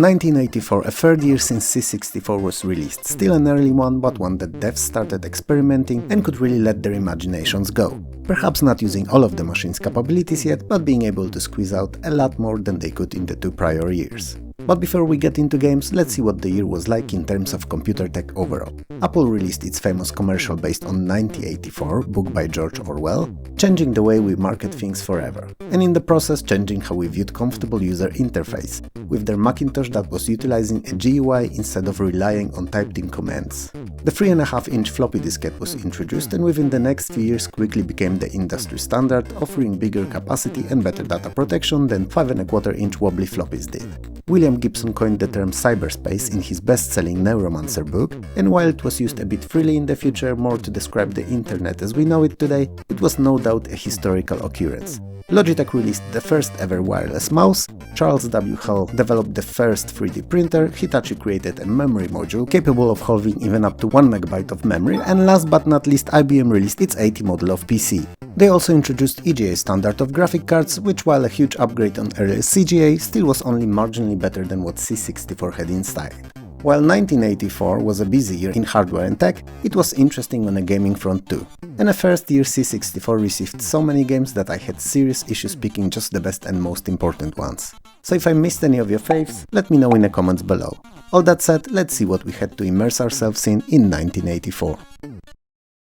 1984, a third year since C64 was released, still an early one, but one that devs started experimenting and could really let their imaginations go. Perhaps not using all of the machine's capabilities yet, but being able to squeeze out a lot more than they could in the 2 prior years. But before we get into games, let's see what the year was like in terms of computer tech overall. Apple released its famous commercial based on 1984, book by George Orwell, changing the way we market things forever, and in the process changing how we viewed comfortable user interface, with their Macintosh that was utilizing a GUI instead of relying on typed-in commands. The 3.5-inch floppy diskette was introduced and within the next few years quickly became the industry standard, offering bigger capacity and better data protection than 5.25-inch wobbly floppies did. William Gibson coined the term cyberspace in his best-selling Neuromancer book, and while it was used a bit freely in the future more to describe the internet as we know it today, it was no doubt a historical occurrence. Logitech released the first ever wireless mouse, Charles W. Hull developed the first 3D printer, Hitachi created a memory module capable of holding even up to 1 MB of memory, and last but not least IBM released its 80 model of PC. They also introduced EGA standard of graphic cards, which while a huge upgrade on earlier CGA, still was only marginally better than what C64 had in style. While 1984 was a busy year in hardware and tech, it was interesting on a gaming front too. And the first year C64 received so many games that I had serious issues picking just the best and most important ones. So if I missed any of your faves, let me know in the comments below. All that said, let's see what we had to immerse ourselves in 1984.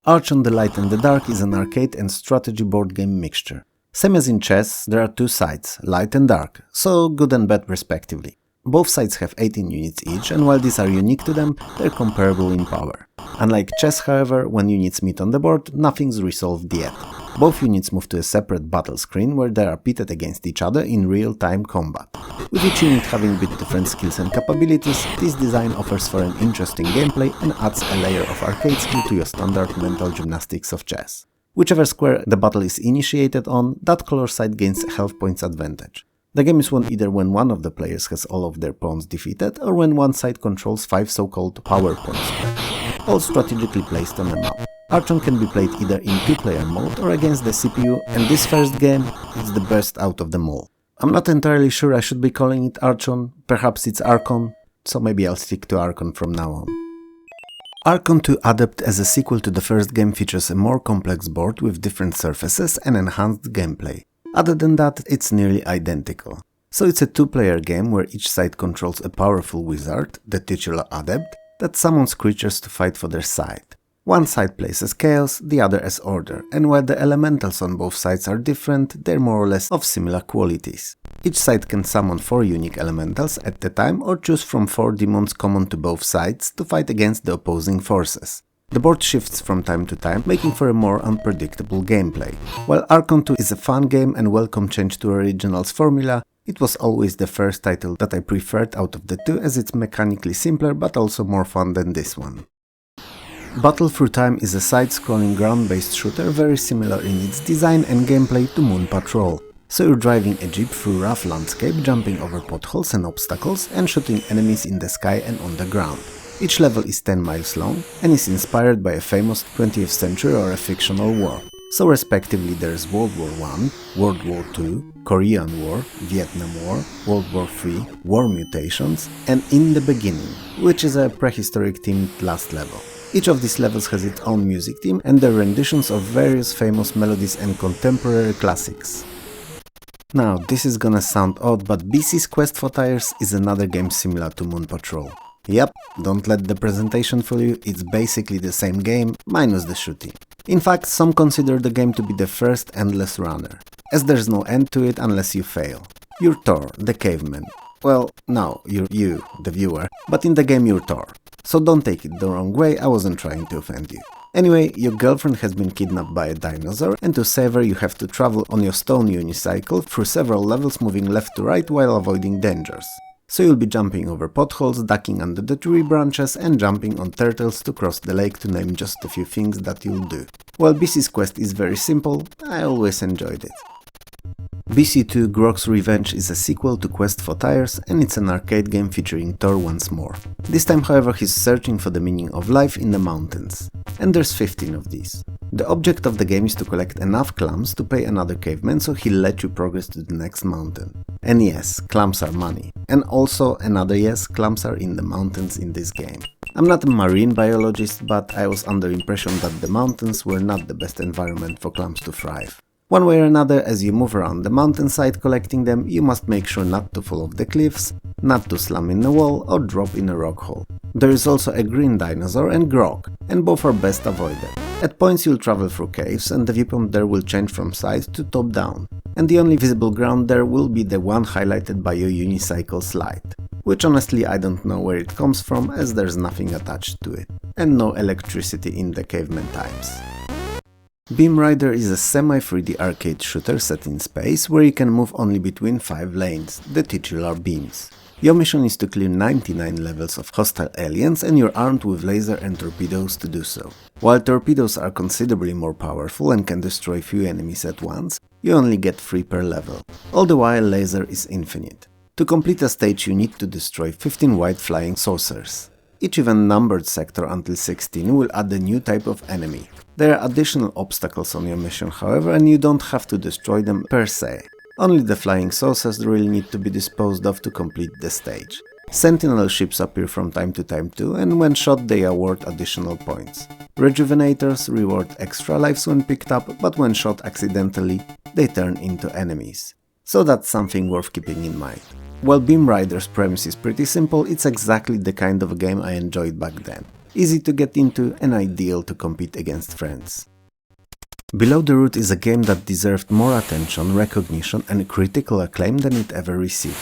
Archon: The Light and the Dark is an arcade and strategy board game mixture. Same as in chess, there are 2 sides, light and dark, so good and bad respectively. Both sides have 18 units each, and while these are unique to them, they're comparable in power. Unlike chess, however, when units meet on the board, nothing's resolved yet. Both units move to a separate battle screen where they are pitted against each other in real-time combat. With each unit having a bit different skills and capabilities, this design offers for an interesting gameplay and adds a layer of arcade skill to your standard mental gymnastics of chess. Whichever square the battle is initiated on, that color side gains a health points advantage. The game is won either when one of the players has all of their pawns defeated, or when one side controls 5 so-called power points, all strategically placed on a map. Archon can be played either in 2-player mode or against the CPU, and this first game is the best out of them all. I'm not entirely sure I should be calling it Archon, perhaps it's Archon, so maybe I'll stick to Archon from now on. Archon II Adept as a sequel to the first game features a more complex board with different surfaces and enhanced gameplay. Other than that, it's nearly identical. So it's a 2-player game where each side controls a powerful wizard, the titular Adept, that summons creatures to fight for their side. One side plays as chaos, the other as order, and while the elementals on both sides are different, they're more or less of similar qualities. Each side can summon 4 unique elementals at a time or choose from 4 demons common to both sides to fight against the opposing forces. The board shifts from time to time, making for a more unpredictable gameplay. While Archon II is a fun game and welcome change to original's formula, it was always the first title that I preferred out of the 2 as it's mechanically simpler but also more fun than this one. Battle Through Time is a side-scrolling ground-based shooter very similar in its design and gameplay to Moon Patrol. So you're driving a jeep through rough landscape, jumping over potholes and obstacles, and shooting enemies in the sky and on the ground. Each level is 10 miles long and is inspired by a famous 20th century or a fictional war. So respectively there's World War I, World War II, Korean War, Vietnam War, World War III, War Mutations, and In the Beginning, which is a prehistoric themed last level. Each of these levels has its own music theme and their renditions of various famous melodies and contemporary classics. Now, this is gonna sound odd, but BC's Quest for Tires is another game similar to Moon Patrol. Yep, don't let the presentation fool you, it's basically the same game, minus the shooting. In fact, some consider the game to be the first endless runner, as there's no end to it unless you fail. You're Thor, the caveman. Well, no, you're you, the viewer, but in the game you're Thor. So don't take it the wrong way, I wasn't trying to offend you. Anyway, your girlfriend has been kidnapped by a dinosaur, and to save her you have to travel on your stone unicycle through several levels moving left to right while avoiding dangers. So you'll be jumping over potholes, ducking under the tree branches, and jumping on turtles to cross the lake, to name just a few things that you'll do. While BC's Quest is very simple, I always enjoyed it. BC2 Grog's Revenge is a sequel to Quest for Tires, and it's an arcade game featuring Thor once more. This time, however, he's searching for the meaning of life in the mountains. And there's 15 of these. The object of the game is to collect enough clams to pay another caveman so he'll let you progress to the next mountain. And yes, clams are money. And also another yes, clams are in the mountains in this game. I'm not a marine biologist, but I was under the impression that the mountains were not the best environment for clams to thrive. One way or another, as you move around the mountainside collecting them, you must make sure not to fall off the cliffs, not to slam in a wall or drop in a rock hole. There is also a green dinosaur and Grog, and both are best avoided. At points you'll travel through caves and the viewpoint there will change from side to top down, and the only visible ground there will be the one highlighted by your unicycle slide, which honestly I don't know where it comes from as there's nothing attached to it, and no electricity in the caveman times. Beamrider is a semi-3D arcade shooter set in space where you can move only between 5 lanes, the titular beams. Your mission is to clear 99 levels of hostile aliens and you're armed with laser and torpedoes to do so. While torpedoes are considerably more powerful and can destroy few enemies at once, you only get 3 per level. All the while laser is infinite. To complete a stage you need to destroy 15 white flying saucers. Each even-numbered sector until 16 will add a new type of enemy. There are additional obstacles on your mission, however, and you don't have to destroy them per se. Only the flying saucers really need to be disposed of to complete the stage. Sentinel ships appear from time to time too, and when shot they award additional points. Rejuvenators reward extra lives when picked up, but when shot accidentally, they turn into enemies. So that's something worth keeping in mind. While Beamrider's premise is pretty simple, it's exactly the kind of game I enjoyed back then. Easy to get into and ideal to compete against friends. Below the Root is a game that deserved more attention, recognition and critical acclaim than it ever received.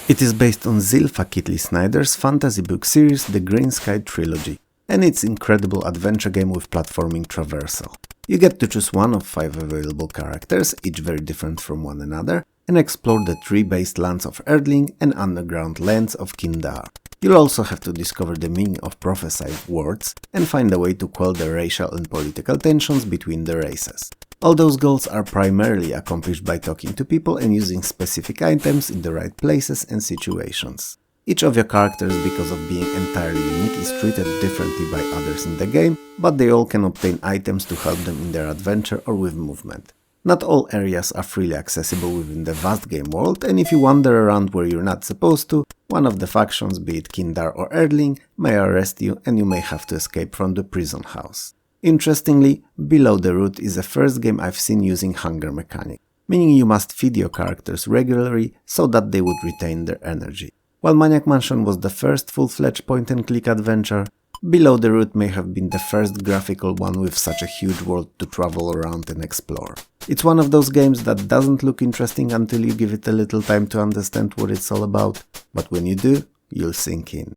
It is based on Zilpha Kitley Snyder's fantasy book series The Green Sky Trilogy, and it's an incredible adventure game with platforming traversal. You get to choose one of 5 available characters, each very different from one another, and explore the tree-based lands of Erdling and underground lands of Kindar. You'll also have to discover the meaning of prophesied words and find a way to quell the racial and political tensions between the races. All those goals are primarily accomplished by talking to people and using specific items in the right places and situations. Each of your characters, because of being entirely unique, is treated differently by others in the game, but they all can obtain items to help them in their adventure or with movement. Not all areas are freely accessible within the vast game world, and if you wander around where you're not supposed to, one of the factions, be it Kindar or Erdling, may arrest you and you may have to escape from the prison house. Interestingly, Below the Root is the first game I've seen using hunger mechanic, meaning you must feed your characters regularly so that they would retain their energy. While Maniac Mansion was the first full-fledged point-and-click adventure, Below the Root may have been the first graphical one with such a huge world to travel around and explore. It's one of those games that doesn't look interesting until you give it a little time to understand what it's all about, but when you do, you'll sink in.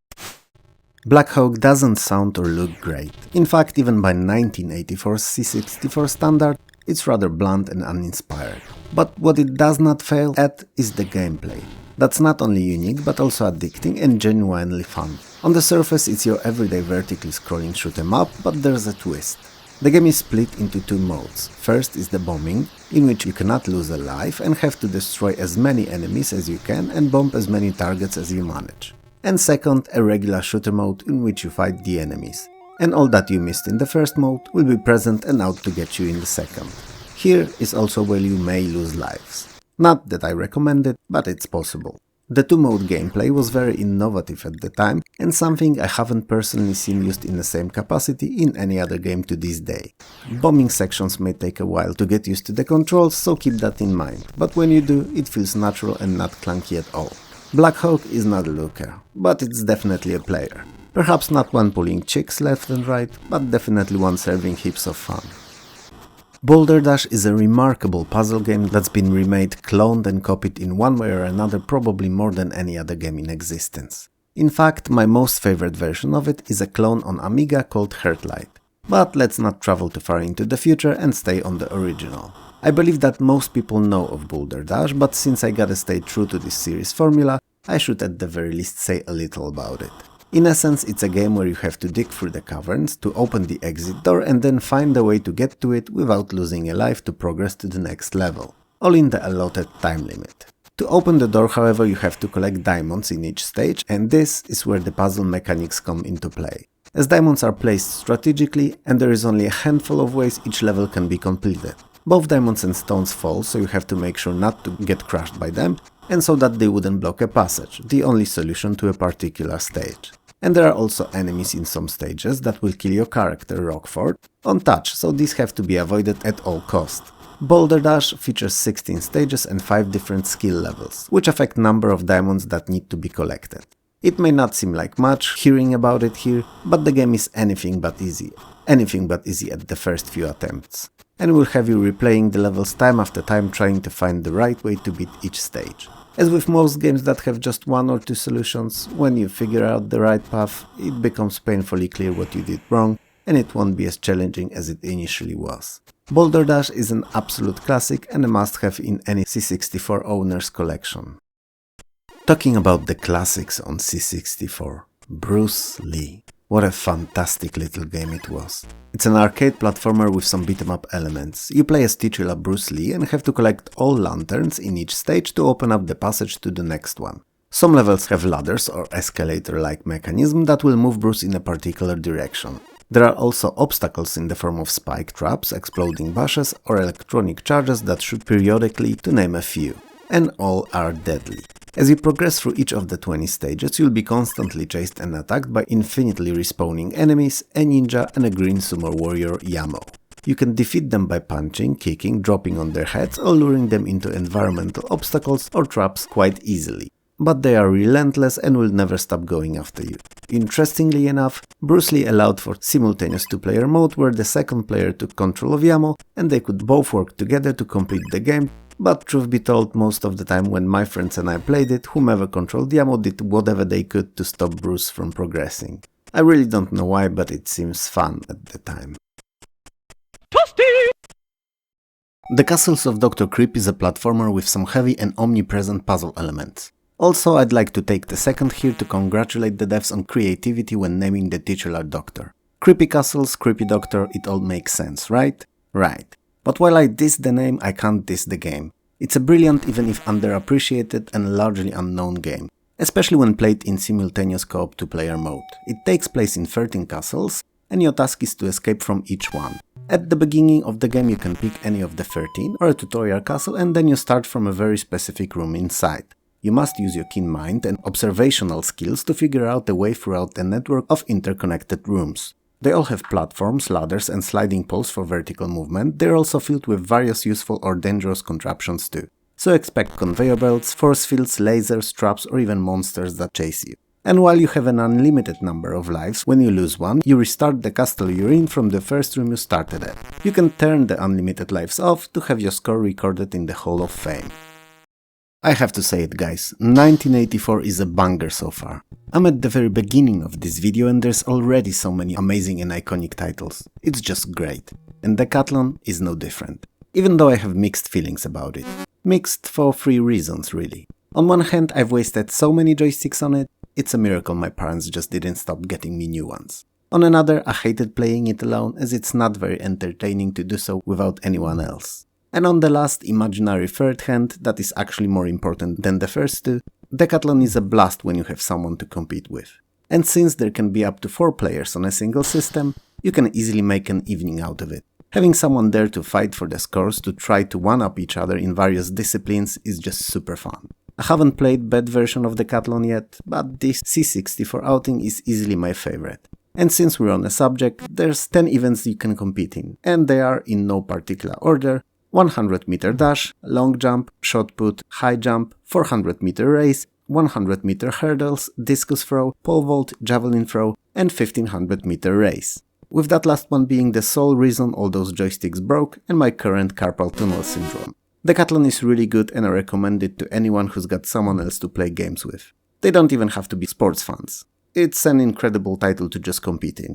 Black Hawk doesn't sound or look great. In fact, even by 1984's C64 standard, it's rather blunt and uninspired. But what it does not fail at is the gameplay. That's not only unique, but also addicting and genuinely fun. On the surface, it's your everyday vertically scrolling shoot 'em up, but there's a twist. The game is split into 2 modes. First is the bombing, in which you cannot lose a life and have to destroy as many enemies as you can and bomb as many targets as you manage. And second, a regular shooter mode in which you fight the enemies. And all that you missed in the first mode will be present and out to get you in the second. Here is also where you may lose lives. Not that I recommend it, but it's possible. The 2-mode gameplay was very innovative at the time and something I haven't personally seen used in the same capacity in any other game to this day. Bombing sections may take a while to get used to the controls, so keep that in mind, but when you do, it feels natural and not clunky at all. Black Hawk is not a looker, but it's definitely a player. Perhaps not one pulling chicks left and right, but definitely one serving heaps of fun. Boulder Dash is a remarkable puzzle game that's been remade, cloned and copied in one way or another probably more than any other game in existence. In fact, my most favorite version of it is a clone on Amiga called H.E.R.O. But let's not travel too far into the future and stay on the original. I believe that most people know of Boulder Dash, but since I gotta stay true to this series formula, I should at the very least say a little about it. In essence, it's a game where you have to dig through the caverns to open the exit door and then find a way to get to it without losing a life to progress to the next level, all in the allotted time limit. To open the door, however, you have to collect diamonds in each stage, and this is where the puzzle mechanics come into play. As diamonds are placed strategically, and there is only a handful of ways each level can be completed. Both diamonds and stones fall, so you have to make sure not to get crushed by them, and so that they wouldn't block a passage, the only solution to a particular stage. And there are also enemies in some stages that will kill your character, Rockford, on touch, so these have to be avoided at all costs. Boulder Dash features 16 stages and 5 different skill levels, which affect number of diamonds that need to be collected. It may not seem like much hearing about it here, but the game is anything but easy at the first few attempts, and will have you replaying the levels time after time trying to find the right way to beat each stage. As with most games that have just 1 or 2 solutions, when you figure out the right path, it becomes painfully clear what you did wrong, and it won't be as challenging as it initially was. Boulder Dash is an absolute classic and a must-have in any C64 owner's collection. Talking about the classics on C64, Bruce Lee. What a fantastic little game it was. It's an arcade platformer with some beat-em-up elements. You play as titular Bruce Lee and have to collect all lanterns in each stage to open up the passage to the next one. Some levels have ladders or escalator-like mechanism that will move Bruce in a particular direction. There are also obstacles in the form of spike traps, exploding bushes or electronic charges that shoot periodically, to name a few. And all are deadly. As you progress through each of the 20 stages, you'll be constantly chased and attacked by infinitely respawning enemies, a ninja and a green sumo warrior, Yamo. You can defeat them by punching, kicking, dropping on their heads or luring them into environmental obstacles or traps quite easily. But they are relentless and will never stop going after you. Interestingly enough, Bruce Lee allowed for simultaneous 2-player mode where the second player took control of Yamo and they could both work together to complete the game, but truth be told, most of the time when my friends and I played it, whomever controlled Yamo did whatever they could to stop Bruce from progressing. I really don't know why, but it seems fun at the time. Toasty! The Castles of Dr. Creep is a platformer with some heavy and omnipresent puzzle elements. Also, I'd like to take the second here to congratulate the devs on creativity when naming the titular doctor. Creepy castles, creepy doctor, it all makes sense, right? Right. But while I diss the name, I can't diss the game. It's a brilliant, even if underappreciated and largely unknown game, especially when played in simultaneous co-op 2-player mode. It takes place in 13 castles, and your task is to escape from each one. At the beginning of the game you can pick any of the 13 or a tutorial castle, and then you start from a very specific room inside. You must use your keen mind and observational skills to figure out the way throughout the network of interconnected rooms. They all have platforms, ladders and sliding poles for vertical movement. They're also filled with various useful or dangerous contraptions too. So expect conveyor belts, force fields, lasers, traps or even monsters that chase you. And while you have an unlimited number of lives, when you lose one, you restart the castle you're in from the first room you started at. You can turn the unlimited lives off to have your score recorded in the Hall of Fame. I have to say it guys, 1984 is a banger so far. I'm at the very beginning of this video and there's already so many amazing and iconic titles. It's just great. And Decathlon is no different. Even though I have mixed feelings about it. Mixed for 3 reasons really. On one hand, I've wasted so many joysticks on it, it's a miracle my parents just didn't stop getting me new ones. On another, I hated playing it alone as it's not very entertaining to do so without anyone else. And on the last imaginary third hand, that is actually more important than the first two, Decathlon is a blast when you have someone to compete with. And since there can be up to 4 players on a single system, you can easily make an evening out of it. Having someone there to fight for the scores to try to one-up each other in various disciplines is just super fun. I haven't played bad version of Decathlon yet, but this C64 outing is easily my favorite. And since we're on the subject, there's 10 events you can compete in, and they are in no particular order: 100-meter dash, long jump, shot put, high jump, 400-meter race, 100-meter hurdles, discus throw, pole vault, javelin throw, and 1500-meter race. With that last one being the sole reason all those joysticks broke and my current carpal tunnel syndrome. Decathlon is really good and I recommend it to anyone who's got someone else to play games with. They don't even have to be sports fans. It's an incredible title to just compete in.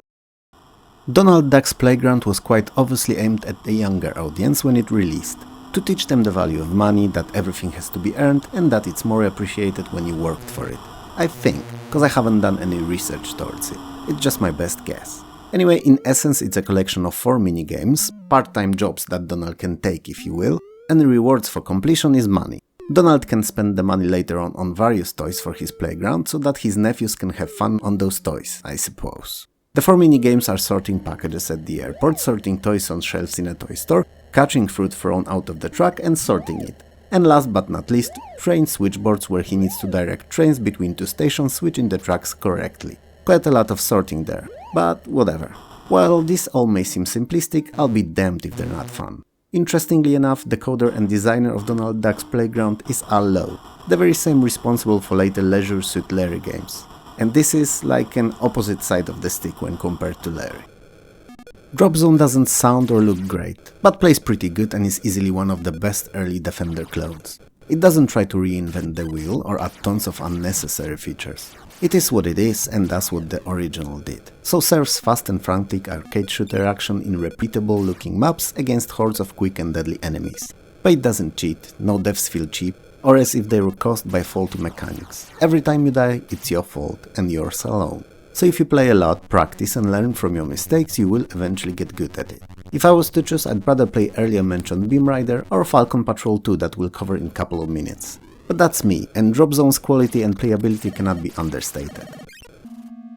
Donald Duck's Playground was quite obviously aimed at a younger audience when it released, to teach them the value of money, that everything has to be earned and that it's more appreciated when you worked for it. I think, cause I haven't done any research towards it. It's just my best guess. Anyway, in essence it's a collection of 4 minigames, part-time jobs that Donald can take if you will, and the rewards for completion is money. Donald can spend the money later on various toys for his playground so that his nephews can have fun on those toys, I suppose. The 4 minigames are sorting packages at the airport, sorting toys on shelves in a toy store, catching fruit thrown out of the truck and sorting it. And last but not least, train switchboards where he needs to direct trains between two stations switching the tracks correctly. Quite a lot of sorting there, but whatever. While this all may seem simplistic, I'll be damned if they're not fun. Interestingly enough, the coder and designer of Donald Duck's Playground is Al Lowe, the very same responsible for later Leisure Suit Larry games. And this is like an opposite side of the stick when compared to Larry. Dropzone doesn't sound or look great, but plays pretty good and is easily one of the best early Defender clones. It doesn't try to reinvent the wheel or add tons of unnecessary features. It is what it is and does what the original did. So serves fast and frantic arcade shooter action in repeatable looking maps against hordes of quick and deadly enemies. But it doesn't cheat, no devs feel cheap, or as if they were caused by faulty mechanics. Every time you die, it's your fault and yours alone. So if you play a lot, practice and learn from your mistakes, you will eventually get good at it. If I was to choose, I'd rather play earlier mentioned Beamrider or Falcon Patrol 2 that we'll cover in a couple of minutes. But that's me, and Dropzone's quality and playability cannot be understated.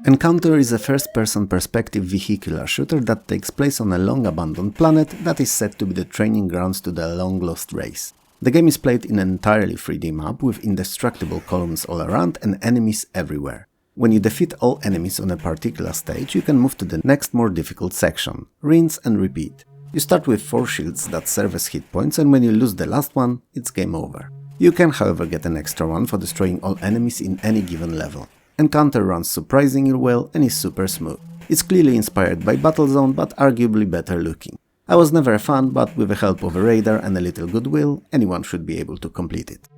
Encounter is a first-person perspective vehicular shooter that takes place on a long-abandoned planet that is said to be the training grounds to the long-lost race. The game is played in an entirely 3D map with indestructible columns all around and enemies everywhere. When you defeat all enemies on a particular stage, you can move to the next more difficult section, rinse and repeat. You start with 4 shields that serve as hit points, and when you lose the last one, it's game over. You can however get an extra one for destroying all enemies in any given level. Encounter runs surprisingly well and is super smooth. It's clearly inspired by Battlezone but arguably better looking. I was never a fan, but with the help of a radar and a little goodwill, anyone should be able to complete it.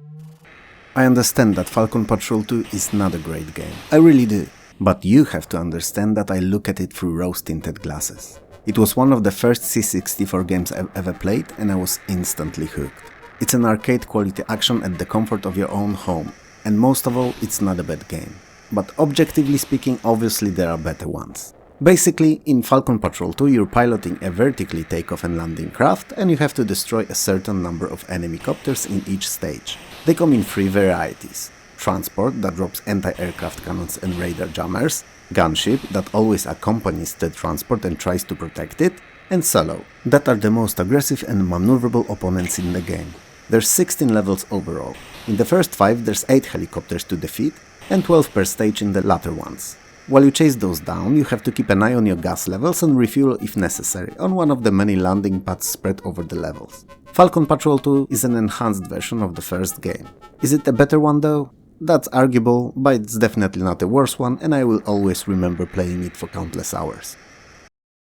I understand that Falcon Patrol 2 is not a great game, I really do, but you have to understand that I look at it through rose-tinted glasses. It was one of the first C64 games I've ever played and I was instantly hooked. It's an arcade quality action at the comfort of your own home, and most of all, it's not a bad game. But objectively speaking, obviously there are better ones. Basically, in Falcon Patrol 2 you're piloting a vertically takeoff and landing craft and you have to destroy a certain number of enemy copters in each stage. They come in 3 varieties: transport that drops anti-aircraft cannons and radar jammers, gunship that always accompanies the transport and tries to protect it, and solo, that are the most aggressive and maneuverable opponents in the game. There's 16 levels overall. In the first 5 there's 8 helicopters to defeat and 12 per stage in the latter ones. While you chase those down, you have to keep an eye on your gas levels and refuel if necessary on one of the many landing pads spread over the levels. Falcon Patrol 2 is an enhanced version of the first game. Is it a better one though? That's arguable, but it's definitely not a worse one and I will always remember playing it for countless hours.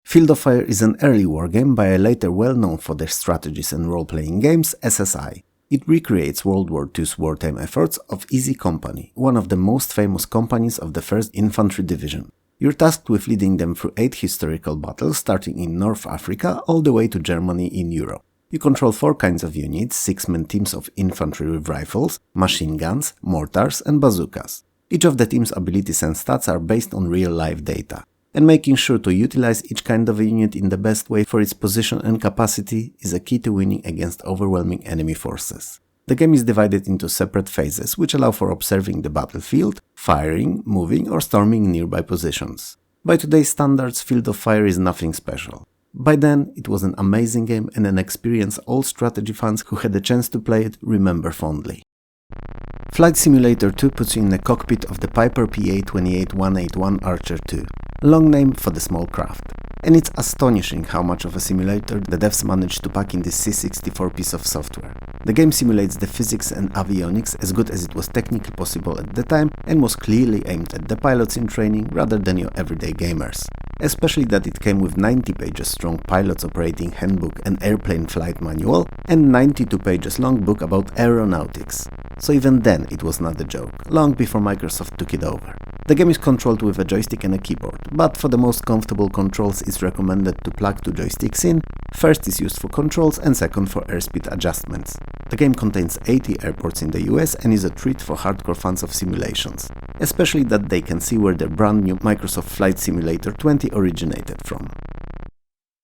Field of Fire is an early wargame by a later well-known for their strategies and role-playing games, SSI. It recreates World War II's wartime efforts of Easy Company, one of the most famous companies of the 1st Infantry Division. You're tasked with leading them through 8 historical battles starting in North Africa all the way to Germany in Europe. You control 4 kinds of units, 6-man teams of infantry with rifles, machine guns, mortars and bazookas. Each of the team's abilities and stats are based on real-life data, and making sure to utilize each kind of unit in the best way for its position and capacity is a key to winning against overwhelming enemy forces. The game is divided into separate phases, which allow for observing the battlefield, firing, moving or storming nearby positions. By today's standards, Field of Fire is nothing special. By then, it was an amazing game and an experience all strategy fans who had the chance to play it remember fondly. Flight Simulator 2 puts you in the cockpit of the Piper PA-28181 Archer II, long name for the small craft. And it's astonishing how much of a simulator the devs managed to pack in this C64 piece of software. The game simulates the physics and avionics as good as it was technically possible at the time and was clearly aimed at the pilots in training rather than your everyday gamers. Especially that it came with 90 pages strong pilot's operating handbook and airplane flight manual and 92 pages long book about aeronautics. So even then it was not a joke, long before Microsoft took it over. The game is controlled with a joystick and a keyboard, but for the most comfortable controls it's recommended to plug 2 joysticks in. First is used for controls and second for airspeed adjustments. The game contains 80 airports in the US and is a treat for hardcore fans of simulations, especially that they can see where their brand new Microsoft Flight Simulator 20 originated from.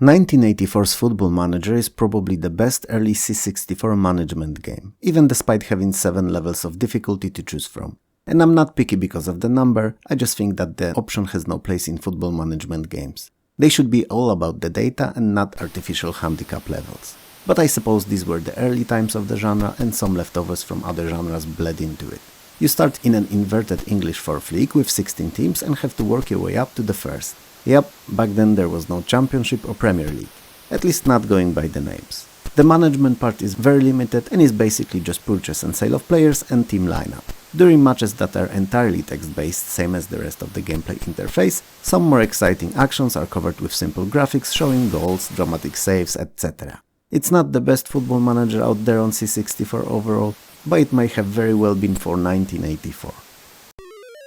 1984's Football Manager is probably the best early C64 management game, even despite having 7 levels of difficulty to choose from. And I'm not picky because of the number, I just think that the option has no place in football management games. They should be all about the data and not artificial handicap levels. but I suppose these were the early times of the genre and some leftovers from other genres bled into it. You start in an inverted English 4th league with 16 teams and have to work your way up to the first. Yep, back then there was no championship or Premier League, at least not going by the names. The management part is very limited and is basically just purchase and sale of players and team lineup. During matches that are entirely text-based, same as the rest of the gameplay interface, some more exciting actions are covered with simple graphics showing goals, dramatic saves, etc. It's not the best football manager out there on C64 overall, but it may have very well been for 1984.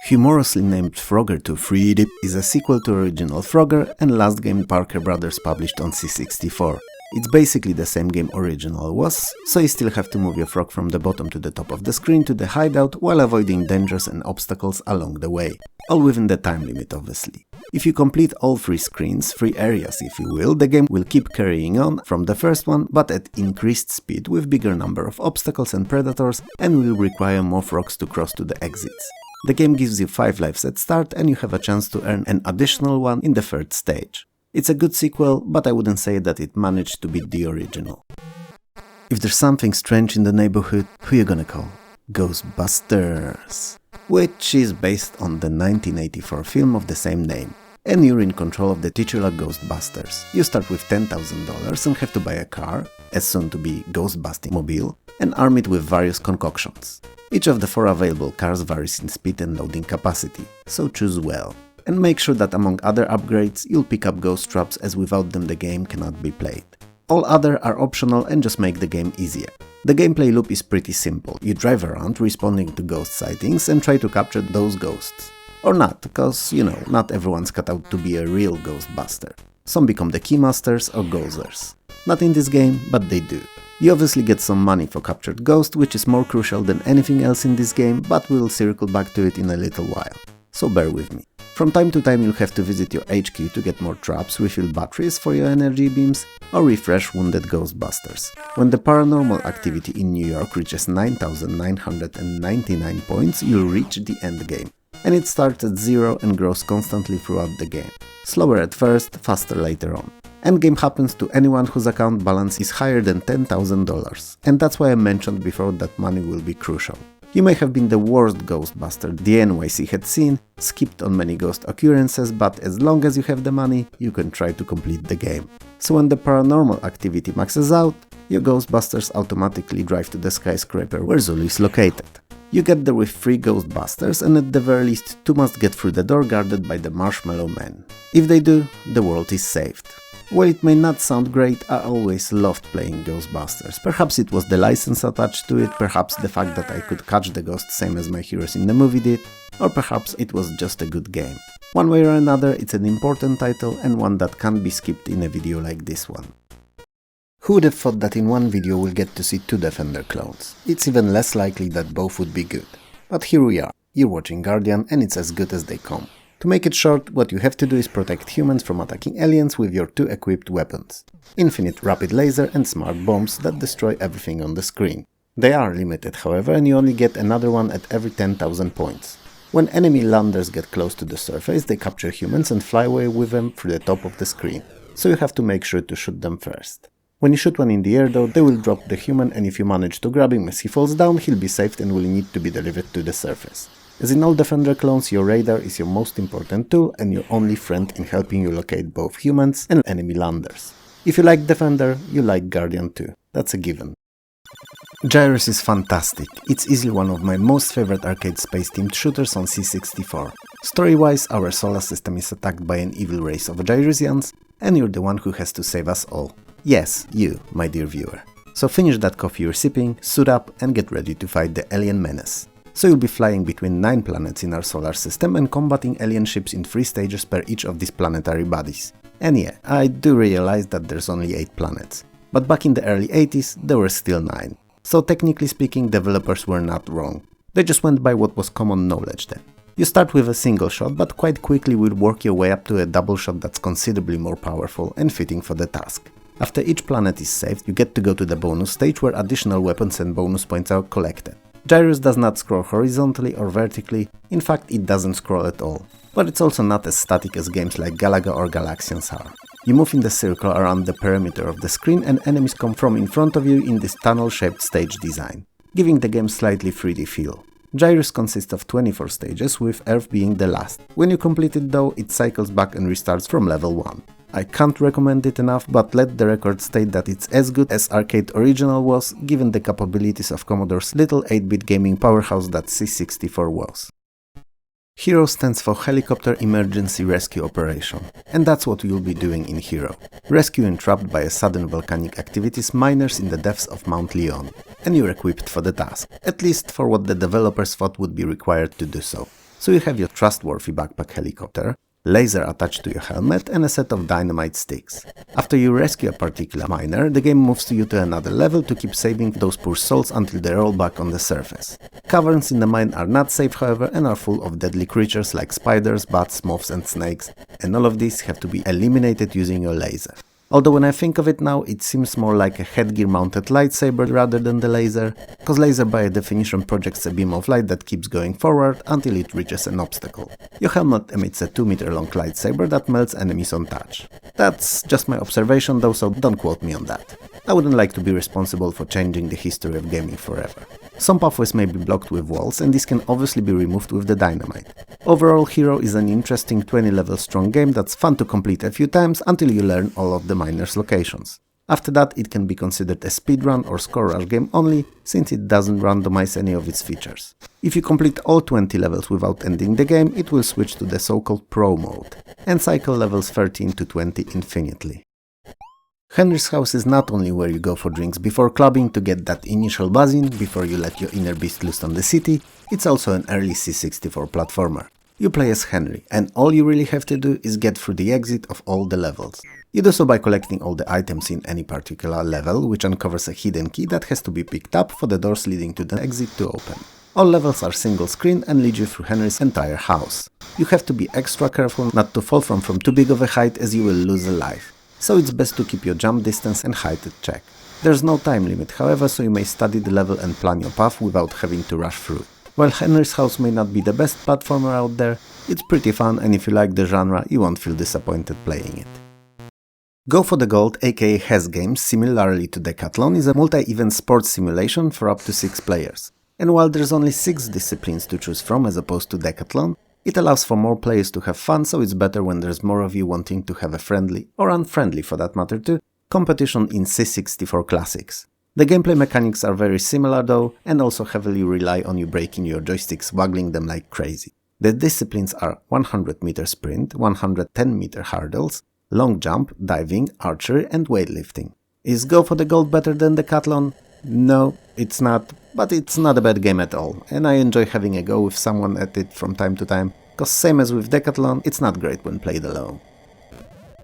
Humorously named Frogger 2 Threeedeep is a sequel to original Frogger and last game Parker Brothers published on C64. It's basically the same game original was, so you still have to move your frog from the bottom to the top of the screen to the hideout while avoiding dangers and obstacles along the way. All within the time limit obviously. If you complete all 3 screens, 3 areas if you will, the game will keep carrying on from the first one but at increased speed with bigger number of obstacles and predators and will require more frogs to cross to the exits. The game gives you 5 lives at start and you have a chance to earn an additional one in the 3rd stage. It's a good sequel, but I wouldn't say that it managed to beat the original. If there's something strange in the neighborhood, who you gonna call? Ghostbusters! Which is based on the 1984 film of the same name. And you're in control of the titular Ghostbusters. You start with $10,000 and have to buy a car, as soon to be Ghostbusting mobile, and arm it with various concoctions. Each of the 4 available cars varies in speed and loading capacity, so choose well. And make sure that among other upgrades, you'll pick up ghost traps as without them the game cannot be played. All other are optional and just make the game easier. The gameplay loop is pretty simple. You drive around responding to ghost sightings and try to capture those ghosts. Or not, cause, you know, not everyone's cut out to be a real Ghostbuster. Some become the Keymasters or Ghosters. Not in this game, but they do. You obviously get some money for captured ghost, which is more crucial than anything else in this game, but we'll circle back to it in a little while. So bear with me. From time to time you'll have to visit your HQ to get more traps, refill batteries for your energy beams, or refresh wounded Ghostbusters. When the paranormal activity in New York reaches 9,999 points, you'll reach the end game. And it starts at 0 and grows constantly throughout the game. Slower at first, faster later on. Endgame happens to anyone whose account balance is higher than $10,000, and that's why I mentioned before that money will be crucial. You may have been the worst Ghostbuster the NYC had seen, skipped on many ghost occurrences, but as long as you have the money, you can try to complete the game. So when the paranormal activity maxes out, your Ghostbusters automatically drive to the skyscraper where Zulu is located. You get there with 3 Ghostbusters and at the very least 2 must get through the door guarded by the Marshmallow Man. If they do, the world is saved. While it may not sound great, I always loved playing Ghostbusters. Perhaps it was the license attached to it, perhaps the fact that I could catch the ghost same as my heroes in the movie did, or perhaps it was just a good game. One way or another, it's an important title and one that can't be skipped in a video like this one. Who would have thought that in one video we'll get to see 2 Defender clones? It's even less likely that both would be good. But here we are, you're watching Guardian and it's as good as they come. To make it short, what you have to do is protect humans from attacking aliens with your 2 equipped weapons. Infinite rapid laser and smart bombs that destroy everything on the screen. They are limited however and you only get another one at every 10,000 points. When enemy landers get close to the surface, they capture humans and fly away with them through the top of the screen, so you have to make sure to shoot them first. When you shoot one in the air though, they will drop the human and if you manage to grab him as he falls down, he'll be saved and will need to be delivered to the surface. As in all Defender clones, your radar is your most important tool and your only friend in helping you locate both humans and enemy landers. If you like Defender, you like Guardian too. That's a given. Gyruss is fantastic. It's easily one of my most favorite arcade space-themed shooters on C64. Story-wise, our solar system is attacked by an evil race of Gyrussians, and you're the one who has to save us all. Yes, you, my dear viewer. So finish that coffee you're sipping, suit up, and get ready to fight the alien menace. So you'll be flying between 9 planets in our solar system and combating alien ships in 3 stages per each of these planetary bodies. And yeah, I do realize that there's only 8 planets. But back in the early 80s, there were still 9. So technically speaking, developers were not wrong. They just went by what was common knowledge then. You start with a single shot, but quite quickly will work your way up to a double shot that's considerably more powerful and fitting for the task. After each planet is saved, you get to go to the bonus stage where additional weapons and bonus points are collected. Gyruss does not scroll horizontally or vertically, in fact it doesn't scroll at all, but it's also not as static as games like Galaga or Galaxians are. You move in the circle around the perimeter of the screen and enemies come from in front of you in this tunnel-shaped stage design, giving the game slightly 3D feel. Gyruss consists of 24 stages, with Earth being the last. When you complete it though, it cycles back and restarts from level 1. I can't recommend it enough, but let the record state that it's as good as Arcade Original was, given the capabilities of Commodore's little 8-bit gaming powerhouse that C64 was. H.E.R.O stands for Helicopter Emergency Rescue Operation, and that's what we'll be doing in H.E.R.O. Rescuing trapped by a sudden volcanic activities miners in the depths of Mount Leon, and you're equipped for the task, at least for what the developers thought would be required to do so. So you have your trustworthy backpack helicopter, laser attached to your helmet, and a set of dynamite sticks. After you rescue a particular miner, the game moves you to another level to keep saving those poor souls until they roll back on the surface. Caverns in the mine are not safe, however, and are full of deadly creatures like spiders, bats, moths and snakes, and all of these have to be eliminated using your laser. Although when I think of it now, it seems more like a headgear mounted lightsaber rather than the laser, cause laser by definition projects a beam of light that keeps going forward until it reaches an obstacle. Your helmet emits a 2-meter long lightsaber that melts enemies on touch. That's just my observation though, so don't quote me on that. I wouldn't like to be responsible for changing the history of gaming forever. Some pathways may be blocked with walls, and this can obviously be removed with the dynamite. Overall, H.E.R.O is an interesting 20-level strong game that's fun to complete a few times until you learn all of the miners' locations. After that, it can be considered a speedrun or score rush game only, since it doesn't randomize any of its features. If you complete all 20 levels without ending the game, it will switch to the so-called Pro mode, and cycle levels 13 to 20 infinitely. Henry's house is not only where you go for drinks before clubbing to get that initial buzzing before you let your inner beast loose on the city, it's also an early C64 platformer. You play as Henry, and all you really have to do is get through the exit of all the levels. You do so by collecting all the items in any particular level, which uncovers a hidden key that has to be picked up for the doors leading to the exit to open. All levels are single screen and lead you through Henry's entire house. You have to be extra careful not to fall from too big of a height, as you will lose a life. So it's best to keep your jump distance and height at check. There's no time limit, however, so you may study the level and plan your path without having to rush through. While Henry's house may not be the best platformer out there, it's pretty fun, and if you like the genre, you won't feel disappointed playing it. Go for the Gold, aka HESGAMES, similarly to Decathlon, is a multi-event sports simulation for up to 6 players. And while there's only 6 disciplines to choose from as opposed to Decathlon, it allows for more players to have fun, so it's better when there's more of you wanting to have a friendly, or unfriendly for that matter too, competition in C64 classics. The gameplay mechanics are very similar though, and also heavily rely on you breaking your joysticks, waggling them like crazy. The disciplines are 100-meter sprint, 110-meter hurdles, long jump, diving, archery and weightlifting. Is Go for the Gold better than Decathlon? No, it's not, but it's not a bad game at all, and I enjoy having a go with someone at it from time to time, cause same as with Decathlon, it's not great when played alone.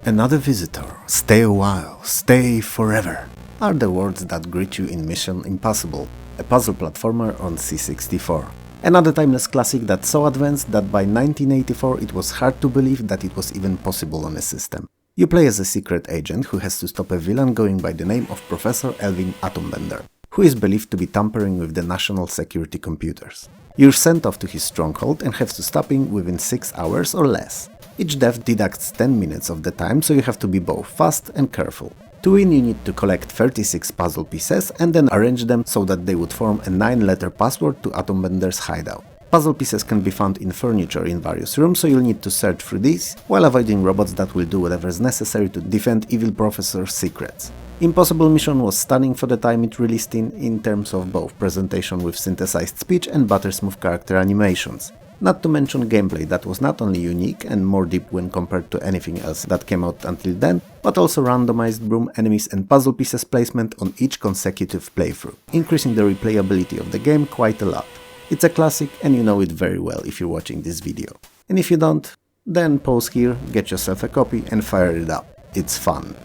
Another visitor, stay a while, stay forever, are the words that greet you in Mission Impossible, a puzzle platformer on C64. Another timeless classic that's so advanced that by 1984 it was hard to believe that it was even possible on a system. You play as a secret agent who has to stop a villain going by the name of Professor Elvin Atombender, who is believed to be tampering with the national security computers. You're sent off to his stronghold and have to stop him within 6 hours or less. Each death deducts 10 minutes of the time, so you have to be both fast and careful. To win, you need to collect 36 puzzle pieces and then arrange them so that they would form a 9-letter password to Atombender's hideout. Puzzle pieces can be found in furniture in various rooms, so you'll need to search through these, while avoiding robots that will do whatever is necessary to defend evil Professor's secrets. Impossible Mission was stunning for the time it released in terms of both presentation with synthesized speech and buttersmooth character animations. Not to mention gameplay that was not only unique and more deep when compared to anything else that came out until then, but also randomized broom enemies and puzzle pieces placement on each consecutive playthrough, increasing the replayability of the game quite a lot. It's a classic and you know it very well if you're watching this video. And if you don't, then pause here, get yourself a copy and fire it up. It's fun.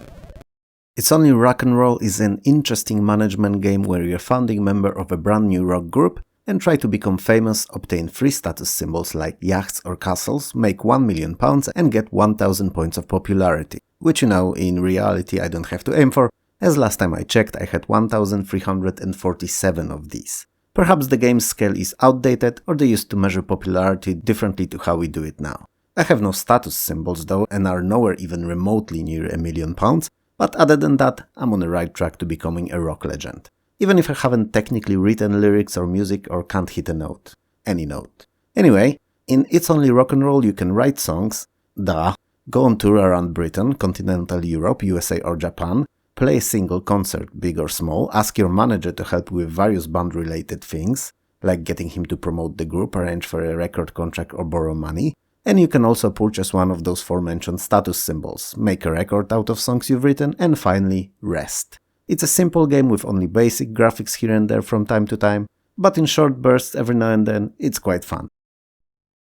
It's Only Rock and Roll is an interesting management game where you're a founding member of a brand new rock group and try to become famous, obtain free status symbols like yachts or castles, make £1 million and get 1000 points of popularity. Which you know, in reality I don't have to aim for, as last time I checked I had 1347 of these. Perhaps the game's scale is outdated or they used to measure popularity differently to how we do it now. I have no status symbols though and are nowhere even remotely near £1 million, but other than that, I'm on the right track to becoming a rock legend. Even if I haven't technically written lyrics or music or can't hit a note. Any note. Anyway, in It's Only Rock and Roll you can write songs, go on tour around Britain, continental Europe, USA or Japan, play a single concert, big or small, ask your manager to help with various band-related things, like getting him to promote the group, arrange for a record contract or borrow money, and you can also purchase one of those aforementioned status symbols, make a record out of songs you've written, and finally, rest. It's a simple game with only basic graphics here and there from time to time, but in short bursts every now and then, it's quite fun.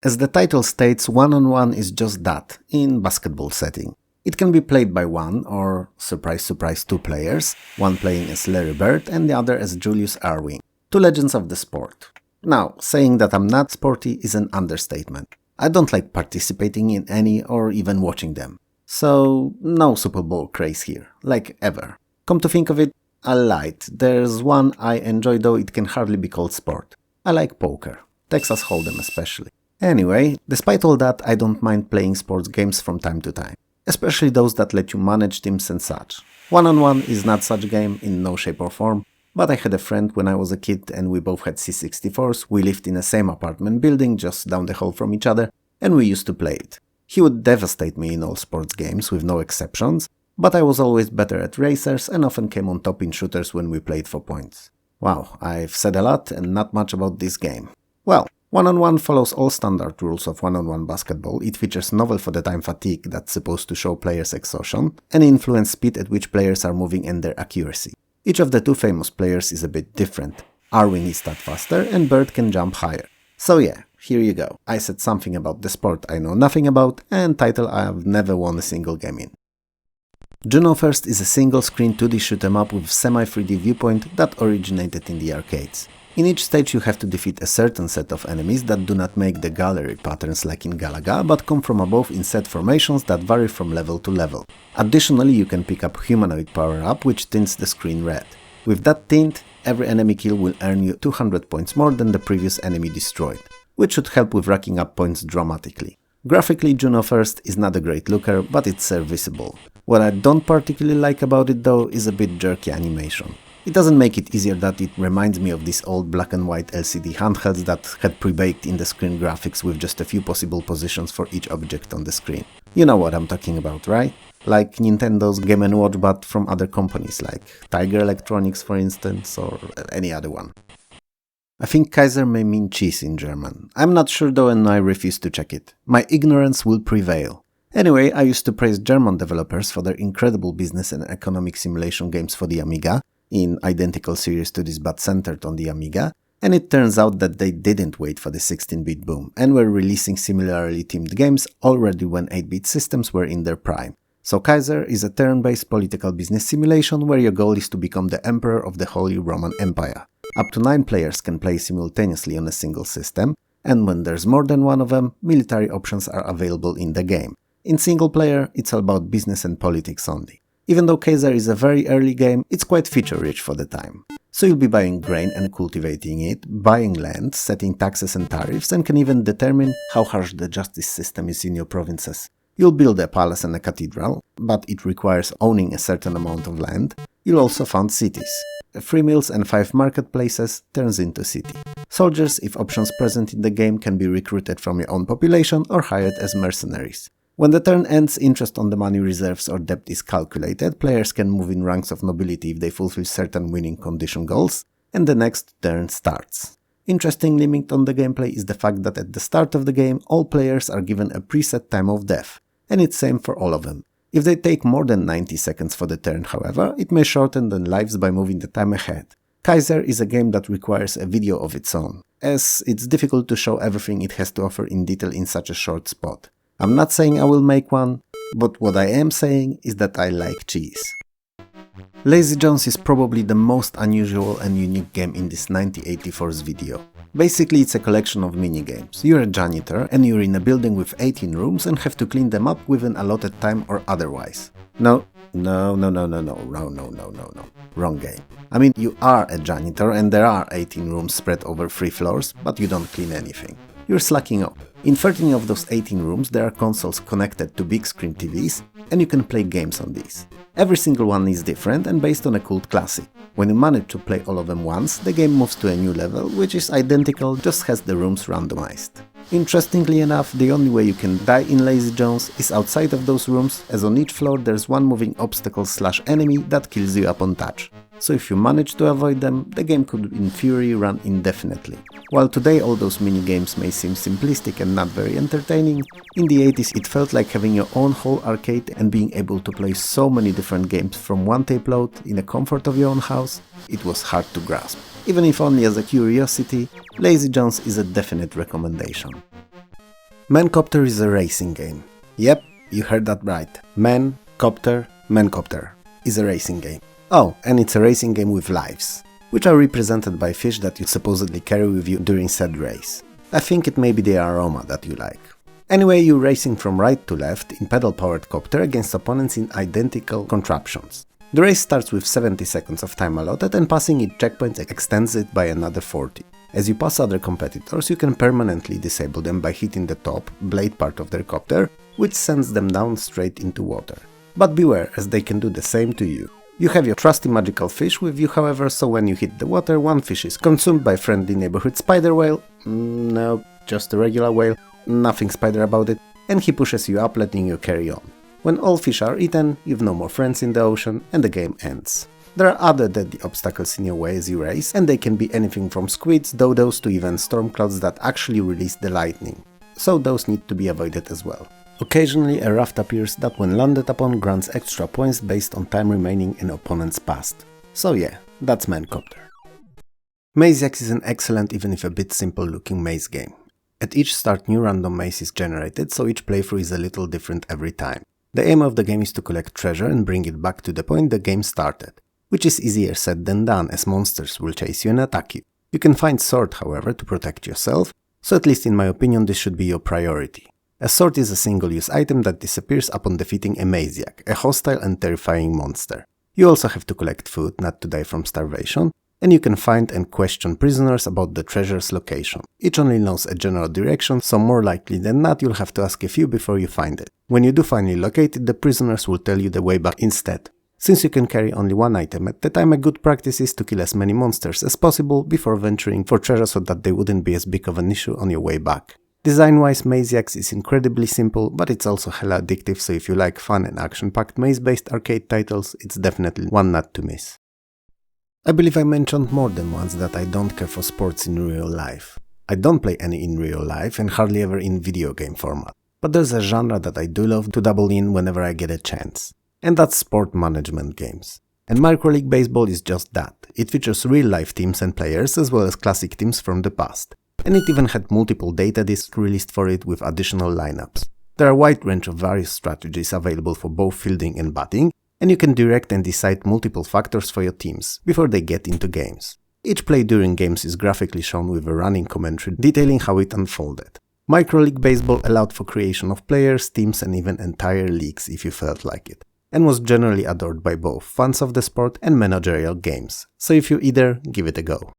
As the title states, one-on-one is just that, in basketball setting. It can be played by one, or, surprise surprise, two players, one playing as Larry Bird and the other as Julius Erving, two legends of the sport. Now, saying that I'm not sporty is an understatement. I don't like participating in any or even watching them. So, no Super Bowl craze here, like ever. Come to think of it, I lied. There's one I enjoy though it can hardly be called sport. I like poker, Texas Hold'em especially. Anyway, despite all that, I don't mind playing sports games from time to time, especially those that let you manage teams and such. One-on-one is not such a game in no shape or form, but I had a friend when I was a kid and we both had C64s, we lived in the same apartment building just down the hall from each other, and we used to play it. He would devastate me in all sports games with no exceptions, but I was always better at racers and often came on top in shooters when we played for points. Wow, I've said a lot and not much about this game. Well, one-on-one follows all standard rules of one-on-one basketball. It features novel for the time fatigue that's supposed to show players' exhaustion and influence speed at which players are moving and their accuracy. Each of the two famous players is a bit different. Erving is stat faster and Bird can jump higher. So yeah, here you go. I said something about the sport I know nothing about and title I have never won a single game in. Juno First is a single-screen 2D shoot-em-up with semi-3D viewpoint that originated in the arcades. In each stage you have to defeat a certain set of enemies that do not make the gallery patterns like in Galaga, but come from above in set formations that vary from level to level. Additionally, you can pick up humanoid power-up which tints the screen red. With that tint, every enemy kill will earn you 200 points more than the previous enemy destroyed, which should help with racking up points dramatically. Graphically, Juno First is not a great looker, but it's serviceable. What I don't particularly like about it though is a bit jerky animation. It doesn't make it easier that it reminds me of these old black and white LCD handhelds that had pre-baked in the screen graphics with just a few possible positions for each object on the screen. You know what I'm talking about, right? Like Nintendo's Game & Watch but from other companies like Tiger Electronics for instance, or any other one. I think Kaiser may mean cheese in German. I'm not sure though and I refuse to check it. My ignorance will prevail. Anyway, I used to praise German developers for their incredible business and economic simulation games for the Amiga, in identical series to this but centered on the Amiga, and it turns out that they didn't wait for the 16-bit boom and were releasing similarly themed games already when 8-bit systems were in their prime. So Kaiser is a turn-based political business simulation where your goal is to become the emperor of the Holy Roman Empire. Up to 9 players can play simultaneously on a single system, and when there's more than one of them, military options are available in the game. In single player, it's all about business and politics only. Even though Kaiser is a very early game, it's quite feature-rich for the time. So you'll be buying grain and cultivating it, buying land, setting taxes and tariffs, and can even determine how harsh the justice system is in your provinces. You'll build a palace and a cathedral, but it requires owning a certain amount of land. You'll also found cities. 3 mills and 5 marketplaces turns into city. Soldiers, if options present in the game, can be recruited from your own population or hired as mercenaries. When the turn ends, interest on the money reserves or debt is calculated, players can move in ranks of nobility if they fulfill certain winning condition goals, and the next turn starts. Interesting limit on the gameplay is the fact that at the start of the game, all players are given a preset time of death, and it's same for all of them. If they take more than 90 seconds for the turn, however, it may shorten their lives by moving the time ahead. Kaiser is a game that requires a video of its own, as it's difficult to show everything it has to offer in detail in such a short spot. I'm not saying I will make one, but what I am saying is that I like cheese. Lazy Jones is probably the most unusual and unique game in this 9084's video. Basically, it's a collection of minigames. You're a janitor and you're in a building with 18 rooms and have to clean them up within allotted time or otherwise. No. Wrong game. I mean, you are a janitor and there are 18 rooms spread over 3 floors, but you don't clean anything. You're slacking off. In 13 of those 18 rooms there are consoles connected to big screen TVs, and you can play games on these. Every single one is different and based on a cult classic. When you manage to play all of them once, the game moves to a new level, which is identical, just has the rooms randomized. Interestingly enough, the only way you can die in Lazy Jones is outside of those rooms, as on each floor there's one moving obstacle/enemy that kills you upon touch. So if you manage to avoid them, the game could in theory run indefinitely. While today all those mini-games may seem simplistic and not very entertaining, in the 80s it felt like having your own whole arcade and being able to play so many different games from one tape load in the comfort of your own house, it was hard to grasp. Even if only as a curiosity, Lazy Jones is a definite recommendation. Mancopter is a racing game. Yep, you heard that right. Mancopter is a racing game. Oh, and it's a racing game with lives, which are represented by fish that you supposedly carry with you during said race. I think it may be the aroma that you like. Anyway, you're racing from right to left in pedal-powered copter against opponents in identical contraptions. The race starts with 70 seconds of time allotted, and passing each checkpoint extends it by another 40. As you pass other competitors, you can permanently disable them by hitting the top, blade part of their copter, which sends them down straight into water. But beware, as they can do the same to you. You have your trusty magical fish with you, however, so when you hit the water, one fish is consumed by friendly neighborhood spider whale, no, just a regular whale, nothing spider about it, and he pushes you up, letting you carry on. When all fish are eaten, you've no more friends in the ocean, and the game ends. There are other deadly obstacles in your way as you race, and they can be anything from squids, dodos to even storm clouds that actually release the lightning, so those need to be avoided as well. Occasionally a raft appears that when landed upon grants extra points based on time remaining in opponent's past. So yeah, that's Mancopter. Maziacs is an excellent, even if a bit simple looking maze game. At each start new random maze is generated, so each playthrough is a little different every time. The aim of the game is to collect treasure and bring it back to the point the game started, which is easier said than done as monsters will chase you and attack you. You can find sword, however, to protect yourself, so at least in my opinion this should be your priority. A sword is a single-use item that disappears upon defeating a Maziac, a hostile and terrifying monster. You also have to collect food not to die from starvation, and you can find and question prisoners about the treasure's location. Each only knows a general direction, so more likely than not you'll have to ask a few before you find it. When you do finally locate it, the prisoners will tell you the way back instead. Since you can carry only one item at a time, a good practice is to kill as many monsters as possible before venturing for treasure so that they wouldn't be as big of an issue on your way back. Design-wise, Maziacs is incredibly simple, but it's also hella addictive, so if you like fun and action-packed maze-based arcade titles, it's definitely one not to miss. I believe I mentioned more than once that I don't care for sports in real life. I don't play any in real life and hardly ever in video game format. But there's a genre that I do love to dabble in whenever I get a chance. And that's sport management games. And MicroLeague Baseball is just that. It features real-life teams and players as well as classic teams from the past. And it even had multiple data discs released for it with additional lineups. There are a wide range of various strategies available for both fielding and batting, and you can direct and decide multiple factors for your teams before they get into games. Each play during games is graphically shown with a running commentary detailing how it unfolded. MicroLeague Baseball allowed for creation of players, teams and even entire leagues if you felt like it, and was generally adored by both fans of the sport and managerial games, so if you either, give it a go.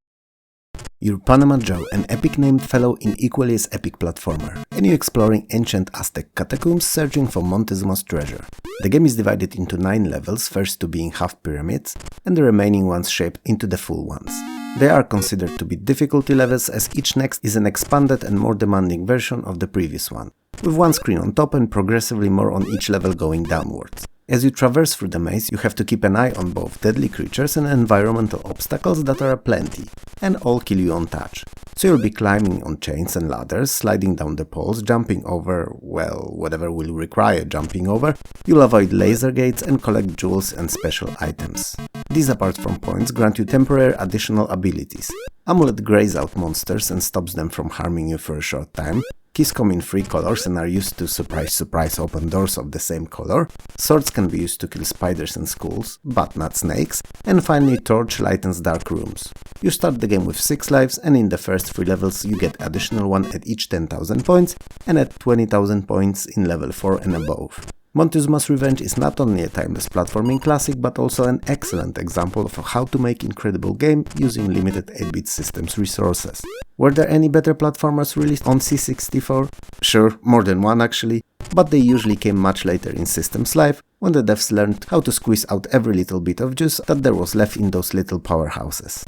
You're Panama Joe, an epic-named fellow in equally as epic platformer, and you're exploring ancient Aztec catacombs searching for Montezuma's treasure. The game is divided into 9 levels, first 2 being half pyramids, and the remaining ones shaped into the full ones. They are considered to be difficulty levels as each next is an expanded and more demanding version of the previous one, with one screen on top and progressively more on each level going downwards. As you traverse through the maze, you have to keep an eye on both deadly creatures and environmental obstacles that are aplenty, and all kill you on touch. So you'll be climbing on chains and ladders, sliding down the poles, jumping over, well, whatever will require jumping over. You'll avoid laser gates and collect jewels and special items. These, apart from points, grant you temporary additional abilities. Amulet grays out monsters and stops them from harming you for a short time. Keys come in 3 colors and are used to surprise open doors of the same color. Swords can be used to kill spiders and skulls, but not snakes. And finally, torch lightens dark rooms. You start the game with 6 lives, and in the first 3 levels you get additional one at each 10,000 points and at 20,000 points in level 4 and above. Montezuma's Revenge is not only a timeless platforming classic, but also an excellent example of how to make incredible game using limited 8-bit systems resources. Were there any better platformers released on C64? Sure, more than one actually, but they usually came much later in system's life, when the devs learned how to squeeze out every little bit of juice that there was left in those little powerhouses.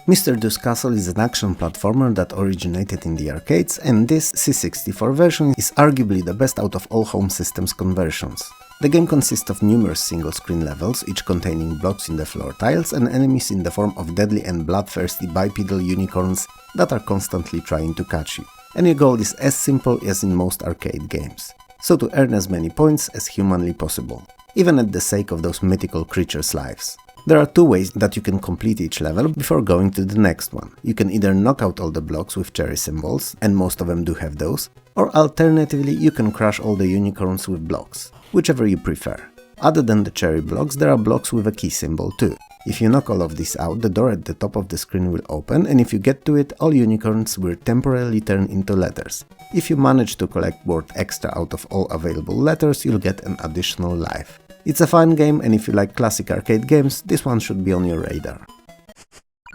Mr. Do's Castle is an action platformer that originated in the arcades, and this C64 version is arguably the best out of all home systems conversions. The game consists of numerous single-screen levels, each containing blocks in the floor tiles and enemies in the form of deadly and bloodthirsty bipedal unicorns that are constantly trying to catch you. And your goal is as simple as in most arcade games. So to earn as many points as humanly possible, even at the sake of those mythical creatures' lives. There are two ways that you can complete each level before going to the next one. You can either knock out all the blocks with cherry symbols, and most of them do have those, or alternatively you can crush all the unicorns with blocks, whichever you prefer. Other than the cherry blocks, there are blocks with a key symbol too. If you knock all of these out, the door at the top of the screen will open, and if you get to it, all unicorns will temporarily turn into letters. If you manage to collect word extra out of all available letters, you'll get an additional life. It's a fun game, and if you like classic arcade games, this one should be on your radar.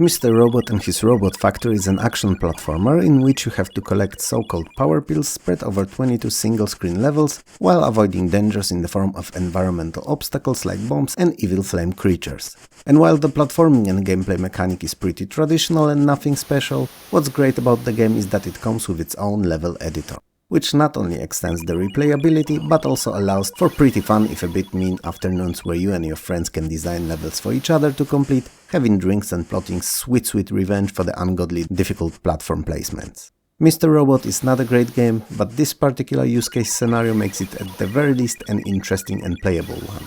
Mr. Robot and His Robot Factory is an action platformer in which you have to collect so-called power pills spread over 22 single-screen levels while avoiding dangers in the form of environmental obstacles like bombs and evil flame creatures. And while the platforming and gameplay mechanic is pretty traditional and nothing special, what's great about the game is that it comes with its own level editor, which not only extends the replayability, but also allows for pretty fun, if a bit mean, afternoons where you and your friends can design levels for each other to complete, having drinks and plotting sweet revenge for the ungodly difficult platform placements. Mr. Robot is not a great game, but this particular use case scenario makes it at the very least an interesting and playable one.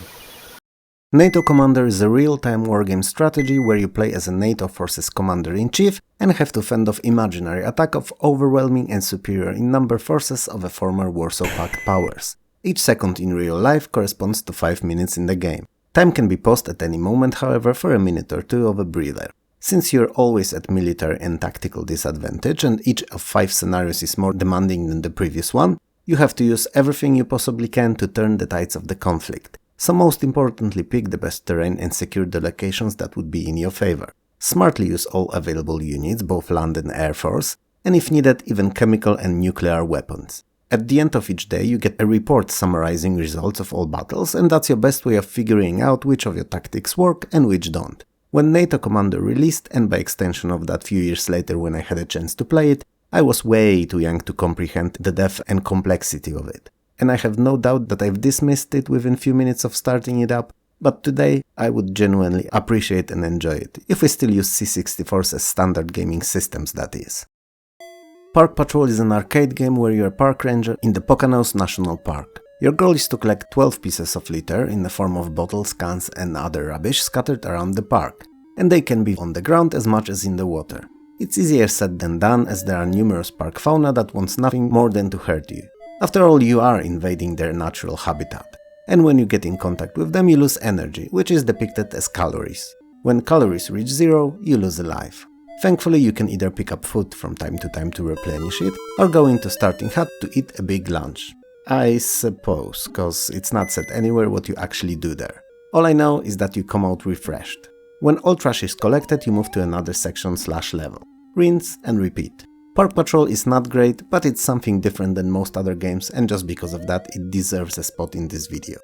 NATO Commander is a real-time wargame strategy where you play as a NATO forces commander-in-chief and have to fend off imaginary attack of overwhelming and superior in number forces of a former Warsaw Pact powers. Each second in real life corresponds to 5 minutes in the game. Time can be paused at any moment, however, for a minute or two of a breather. Since you're always at military and tactical disadvantage and each of 5 scenarios is more demanding than the previous one, you have to use everything you possibly can to turn the tides of the conflict. So most importantly, pick the best terrain and secure the locations that would be in your favor. Smartly use all available units, both land and air force, and if needed, even chemical and nuclear weapons. At the end of each day, you get a report summarizing results of all battles, and that's your best way of figuring out which of your tactics work and which don't. When NATO Commander released, and by extension of that few years later when I had a chance to play it, I was way too young to comprehend the depth and complexity of it. And I have no doubt that I've dismissed it within few minutes of starting it up, but today I would genuinely appreciate and enjoy it, if we still use C64s as standard gaming systems, that is. Park Patrol is an arcade game where you're a park ranger in the Poconos National Park. Your goal is to collect 12 pieces of litter in the form of bottles, cans and other rubbish scattered around the park, and they can be on the ground as much as in the water. It's easier said than done, as there are numerous park fauna that wants nothing more than to hurt you. After all, you are invading their natural habitat, and when you get in contact with them you lose energy, which is depicted as calories. When calories reach 0, you lose a life. Thankfully you can either pick up food from time to time to replenish it, or go into starting hut to eat a big lunch. I suppose, cause it's not said anywhere what you actually do there. All I know is that you come out refreshed. When all trash is collected, you move to another section/level. Rinse and repeat. Park Patrol is not great, but it's something different than most other games, and just because of that it deserves a spot in this video.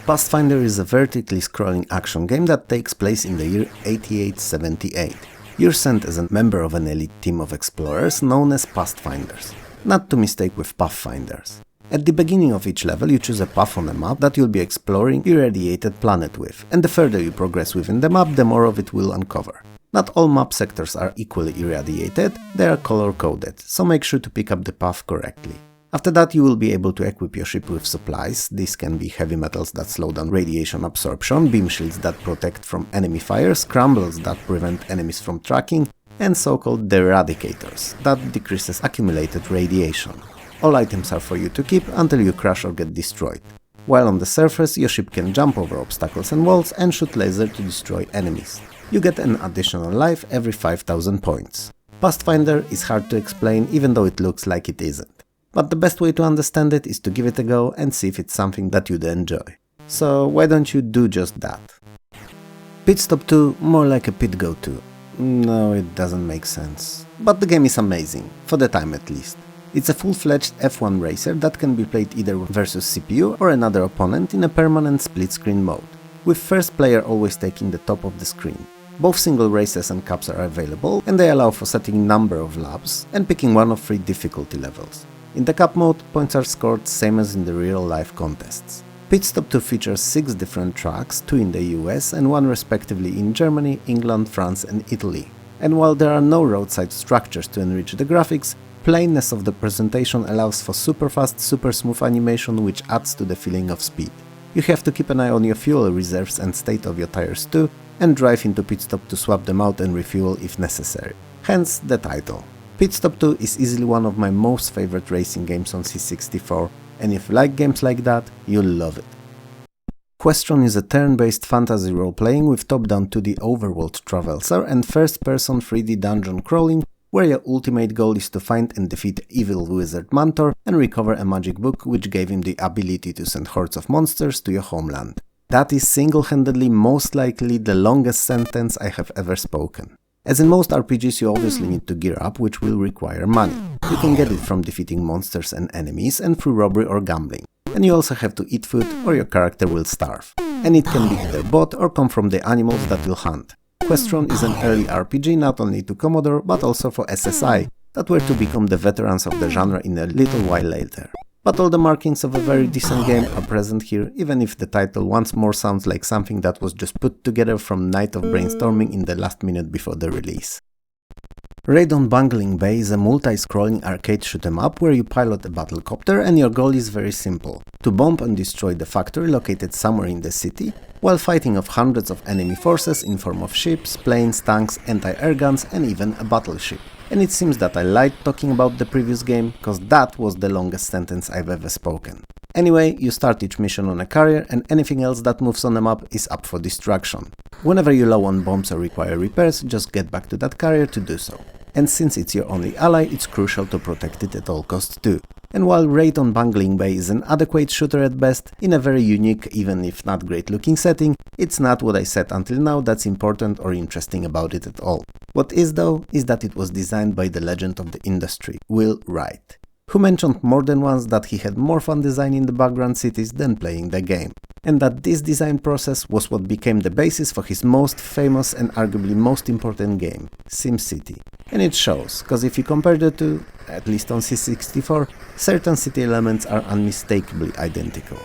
Pastfinder is a vertically scrolling action game that takes place in the year 8878. You're sent as a member of an elite team of explorers known as Pastfinders, not to mistake with Pathfinders. At the beginning of each level you choose a path on a map that you'll be exploring irradiated planet with, and the further you progress within the map, the more of it will uncover. Not all map sectors are equally irradiated, they are color-coded, so make sure to pick up the path correctly. After that you will be able to equip your ship with supplies. These can be heavy metals that slow down radiation absorption, beam shields that protect from enemy fire, scrambles that prevent enemies from tracking, and so-called deradicators that decreases accumulated radiation. All items are for you to keep until you crash or get destroyed. While on the surface, your ship can jump over obstacles and walls and shoot laser to destroy enemies. You get an additional life every 5000 points. Pastfinder is hard to explain, even though it looks like it isn't. but the best way to understand it is to give it a go and see if it's something that you'd enjoy. So why don't you do just that? Pitstop 2, more like a pit go-to. No, it doesn't make sense. But the game is amazing, for the time at least. It's a full-fledged F1 racer that can be played either versus CPU or another opponent in a permanent split-screen mode, with first player always taking the top of the screen. Both single races and cups are available, and they allow for setting number of laps and picking one of 3 difficulty levels. In the cup mode, points are scored same as in the real-life contests. Pitstop 2 features 6 different tracks, 2 in the US and 1 respectively in Germany, England, France and Italy. And while there are no roadside structures to enrich the graphics, plainness of the presentation allows for super fast, super smooth animation which adds to the feeling of speed. You have to keep an eye on your fuel reserves and state of your tires too, and drive into Pitstop to swap them out and refuel if necessary. Hence the title. Pitstop 2 is easily one of my most favorite racing games on C64, and if you like games like that, you'll love it. Questron is a turn-based fantasy role-playing with top-down 2D overworld traversal and first-person 3D dungeon crawling, where your ultimate goal is to find and defeat evil wizard Mantor and recover a magic book which gave him the ability to send hordes of monsters to your homeland. That is single-handedly most likely the longest sentence I have ever spoken. As in most RPGs, you obviously need to gear up, which will require money. You can get it from defeating monsters and enemies and through robbery or gambling. And you also have to eat food or your character will starve. And it can be either bought or come from the animals that you'll hunt. Questron is an early RPG not only to Commodore but also for SSI, that were to become the veterans of the genre in a little while later. But all the markings of a very decent game are present here, even if the title once more sounds like something that was just put together from night of brainstorming in the last minute before the release. Raid on Bugeling Bay is a multi-scrolling arcade shoot-em-up where you pilot a battlecopter and your goal is very simple: to bomb and destroy the factory located somewhere in the city, while fighting off hundreds of enemy forces in form of ships, planes, tanks, anti-air guns and even a battleship. And it seems that I lied talking about the previous game, cause that was the longest sentence I've ever spoken. Anyway, you start each mission on a carrier and anything else that moves on the map is up for destruction. Whenever you're low on bombs or require repairs, just get back to that carrier to do so. And since it's your only ally, it's crucial to protect it at all costs too. And while Raid on Bugeling Bay is an adequate shooter at best, in a very unique, even if not great looking setting, it's not what I said until now that's important or interesting about it at all. What is though, is that it was designed by the legend of the industry, Will Wright, who mentioned more than once that he had more fun designing the background cities than playing the game, and that this design process was what became the basis for his most famous and arguably most important game, SimCity. And it shows, cause if you compare the two, at least on C64, certain city elements are unmistakably identical.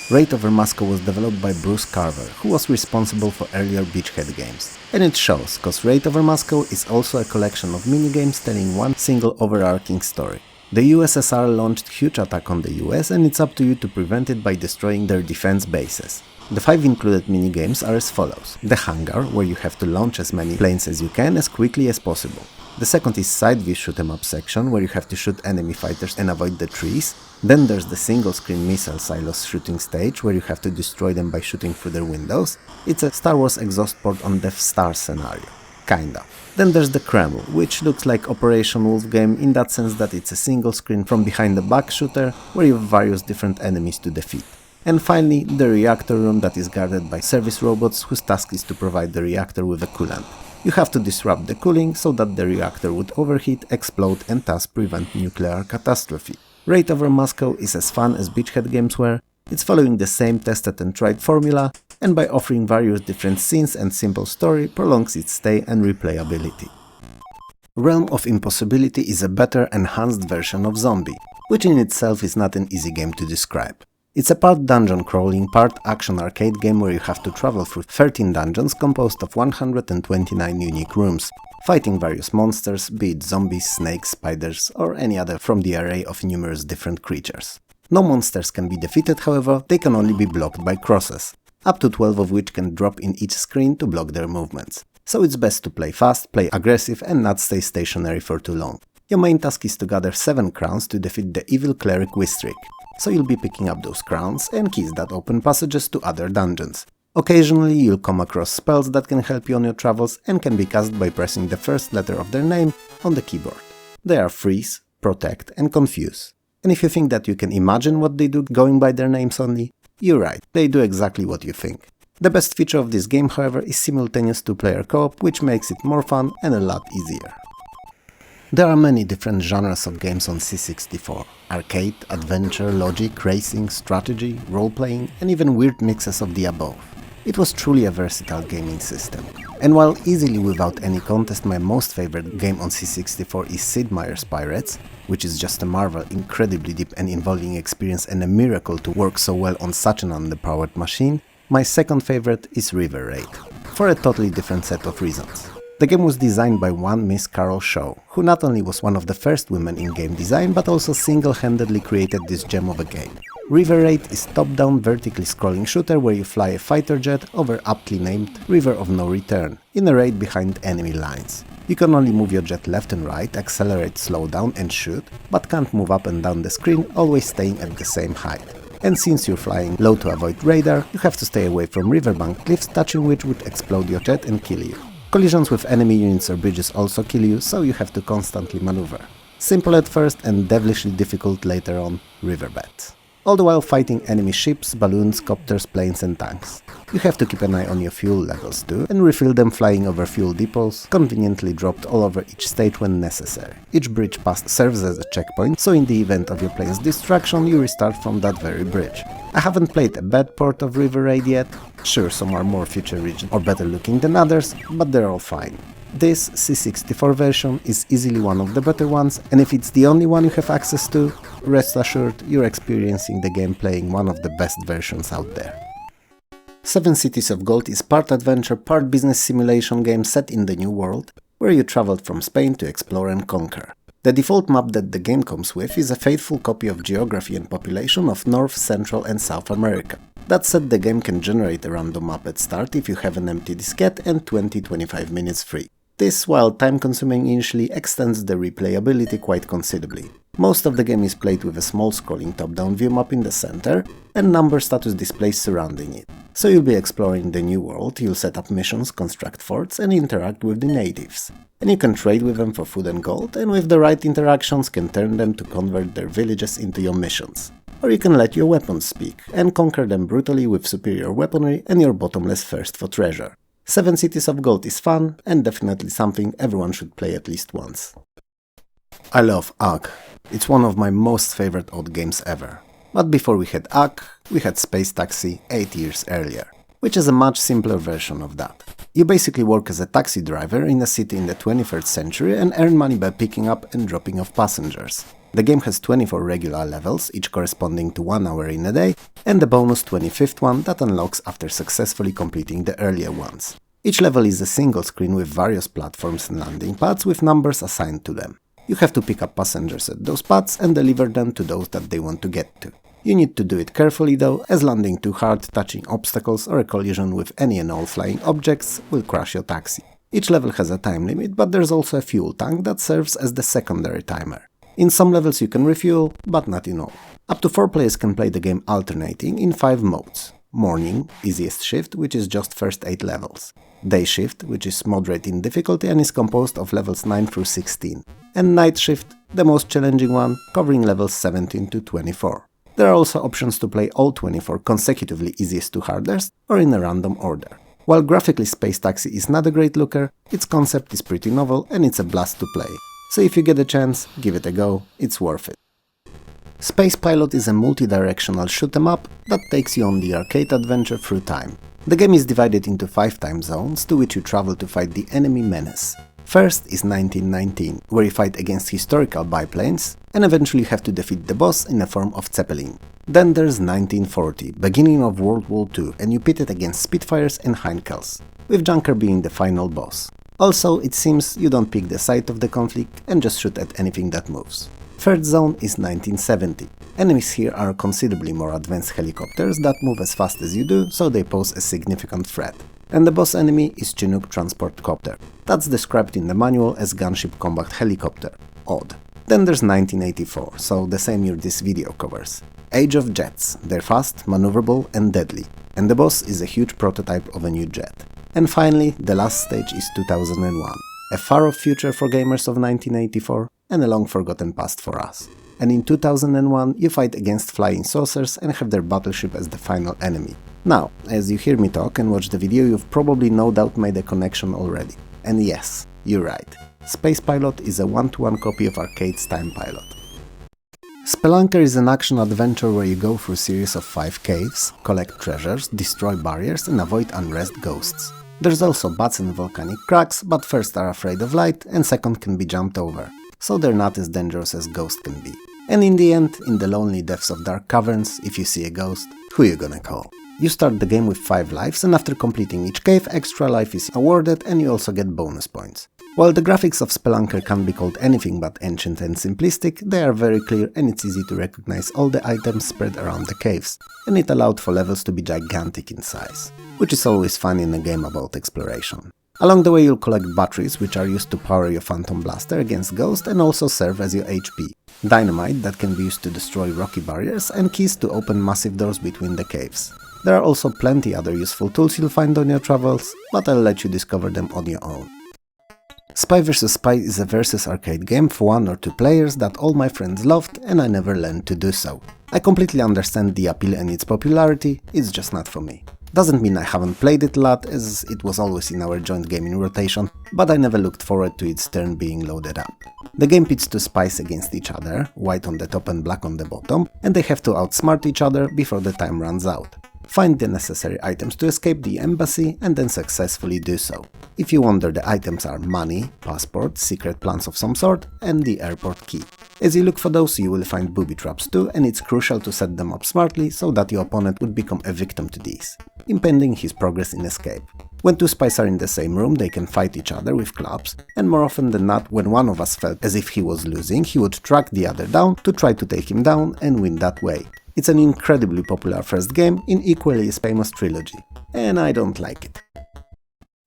Raid over Moscow was developed by Bruce Carver, who was responsible for earlier Beachhead games. And it shows, cause Raid over Moscow is also a collection of minigames telling one single overarching story. The USSR launched huge attack on the US and it's up to you to prevent it by destroying their defense bases. The 5 included minigames are as follows: the hangar, where you have to launch as many planes as you can as quickly as possible. The second is side view shoot-em-up section, where you have to shoot enemy fighters and avoid the trees. Then there's the single-screen missile silos shooting stage, where you have to destroy them by shooting through their windows. It's a Star Wars exhaust port on Death Star scenario. Kinda. Then there's the Kreml, which looks like Operation Wolf game in that sense that it's a single screen from behind the back shooter, where you have various different enemies to defeat. And finally, the reactor room that is guarded by service robots whose task is to provide the reactor with a coolant. You have to disrupt the cooling so that the reactor would overheat, explode and thus prevent nuclear catastrophe. Raid over Moscow is as fun as Beachhead games were. It's following the same tested and tried formula, and by offering various different scenes and simple story, prolongs its stay and replayability. Realm of Impossibility is a better, enhanced version of Zombie, which in itself is not an easy game to describe. It's a part dungeon crawling, part action arcade game where you have to travel through 13 dungeons composed of 129 unique rooms, fighting various monsters, be it zombies, snakes, spiders, or any other from the array of numerous different creatures. No monsters can be defeated, however, they can only be blocked by crosses, up to 12 of which can drop in each screen to block their movements. So it's best to play fast, play aggressive and not stay stationary for too long. Your main task is to gather 7 crowns to defeat the evil cleric Wistrik, so you'll be picking up those crowns and keys that open passages to other dungeons. Occasionally you'll come across spells that can help you on your travels and can be cast by pressing the first letter of their name on the keyboard. They are Freeze, protect, and confuse. And if you think that you can imagine what they do going by their names only, you're right, they do exactly what you think. The best feature of this game, however, is simultaneous two-player co-op, which makes it more fun and a lot easier. There are many different genres of games on C64. Arcade, adventure, logic, racing, strategy, role-playing, and even weird mixes of the above. It was truly a versatile gaming system. And while easily without any contest my most favorite game on C64 is Sid Meier's Pirates, which is just a marvel, incredibly deep and involving experience and a miracle to work so well on such an underpowered machine, my second favorite is River Raid, for a totally different set of reasons. The game was designed by one Miss Carol Shaw, who not only was one of the first women in game design, but also single-handedly created this gem of a game. River Raid is top-down vertically scrolling shooter where you fly a fighter jet over aptly named River of No Return, in a raid behind enemy lines. You can only move your jet left and right, accelerate, slow down and shoot, but can't move up and down the screen, always staying at the same height. And since you're flying low to avoid radar, you have to stay away from riverbank cliffs, touching which would explode your jet and kill you. Collisions with enemy units or bridges also kill you, so you have to constantly maneuver. Simple at first and devilishly difficult later on, riverbed. All the while fighting enemy ships, balloons, copters, planes and tanks. You have to keep an eye on your fuel levels too, and refill them flying over fuel depots, conveniently dropped all over each stage when necessary. Each bridge passed serves as a checkpoint, so in the event of your plane's destruction, you restart from that very bridge. I haven't played a bad port of River Raid yet. Sure, some are more feature-rich or better looking than others, but they're all fine. This C64 version is easily one of the better ones, and if it's the only one you have access to, rest assured you're experiencing the game playing one of the best versions out there. Seven Cities of Gold is part adventure, part business simulation game set in the New World, where you traveled from Spain to explore and conquer. The default map that the game comes with is a faithful copy of geography and population of North, Central and South America. That said, the game can generate a random map at start if you have an empty diskette and 20-25 minutes free. This, while time-consuming initially, extends the replayability quite considerably. Most of the game is played with a small scrolling top-down view map in the center and number status displays surrounding it. So you'll be exploring the new world, you'll set up missions, construct forts and interact with the natives. And you can trade with them for food and gold, and with the right interactions can turn them to convert their villages into your missions. Or you can let your weapons speak and conquer them brutally with superior weaponry and your bottomless thirst for treasure. Seven Cities of Gold is fun and definitely something everyone should play at least once. I love H.E.R.O. It's one of my most favorite old games ever. But before we had H.E.R.O, we had Space Taxi 8 years earlier, which is a much simpler version of that. You basically work as a taxi driver in a city in the 21st century and earn money by picking up and dropping off passengers. The game has 24 regular levels, each corresponding to 1 hour in a day, and the bonus 25th one that unlocks after successfully completing the earlier ones. Each level is a single screen with various platforms and landing pads with numbers assigned to them. You have to pick up passengers at those pads and deliver them to those that they want to get to. You need to do it carefully though, as landing too hard, touching obstacles or a collision with any and all flying objects will crash your taxi. Each level has a time limit, but there's also a fuel tank that serves as the secondary timer. In some levels you can refuel, but not in all. Up to 4 players can play the game alternating in 5 modes. Morning, easiest shift, which is just first 8 levels. Day shift, which is moderate in difficulty and is composed of levels 9 through 16. And night shift, the most challenging one, covering levels 17 to 24. There are also options to play all 24 consecutively easiest to hardest, or in a random order. While graphically Space Taxi is not a great looker, its concept is pretty novel and it's a blast to play. So if you get a chance, give it a go, it's worth it. Space Pilot is a multi-directional shoot-em-up that takes you on the arcade adventure through time. The game is divided into 5 time zones to which you travel to fight the enemy menace. First is 1919, where you fight against historical biplanes and eventually have to defeat the boss in the form of Zeppelin. Then there's 1940, beginning of World War II, and you pit it against Spitfires and Heinkels, with Junker being the final boss. Also, it seems you don't pick the side of the conflict and just shoot at anything that moves. Third zone is 1970. Enemies here are considerably more advanced helicopters that move as fast as you do, so they pose a significant threat. And the boss enemy is Chinook Transport Copter. That's described in the manual as Gunship Combat Helicopter. Odd. Then there's 1984, so the same year this video covers. Age of Jets. They're fast, maneuverable and deadly. And the boss is a huge prototype of a new jet. And finally, the last stage is 2001. A far-off future for gamers of 1984, and a long-forgotten past for us. And in 2001, you fight against flying saucers and have their battleship as the final enemy. Now, as you hear me talk and watch the video, you've probably no doubt made a connection already. And yes, you're right. Space Pilot is a one-to-one copy of Arcade's Time Pilot. Spelunker is an action-adventure where you go through a series of 5 caves, collect treasures, destroy barriers and avoid unrest ghosts. There's also bats and volcanic cracks, but first are afraid of light and second can be jumped over, so they're not as dangerous as ghosts can be. And in the end, in the lonely depths of dark caverns, if you see a ghost, who you gonna call? You start the game with 5 lives and after completing each cave, extra life is awarded and you also get bonus points. While the graphics of Spelunker can't be called anything but ancient and simplistic, they are very clear and it's easy to recognize all the items spread around the caves, and it allowed for levels to be gigantic in size, which is always fun in a game about exploration. Along the way you'll collect batteries which are used to power your Phantom Blaster against ghosts and also serve as your HP, dynamite that can be used to destroy rocky barriers and keys to open massive doors between the caves. There are also plenty other useful tools you'll find on your travels, but I'll let you discover them on your own. Spy vs Spy is a versus arcade game for 1 or 2 players that all my friends loved and I never learned to do so. I completely understand the appeal and its popularity, it's just not for me. Doesn't mean I haven't played it a lot, as it was always in our joint gaming rotation, but I never looked forward to its turn being loaded up. The game pits 2 spies against each other, white on the top and black on the bottom, and they have to outsmart each other before the time runs out. Find the necessary items to escape the embassy and then successfully do so. If you wonder, the items are money, passport, secret plans of some sort, and the airport key. As you look for those, you will find booby traps too, and it's crucial to set them up smartly so that your opponent would become a victim to these, impeding his progress in escape. When 2 spies are in the same room, they can fight each other with clubs, and more often than not, when one of us felt as if he was losing, he would track the other down to try to take him down and win that way. It's an incredibly popular first game in equally as famous trilogy, and I don't like it.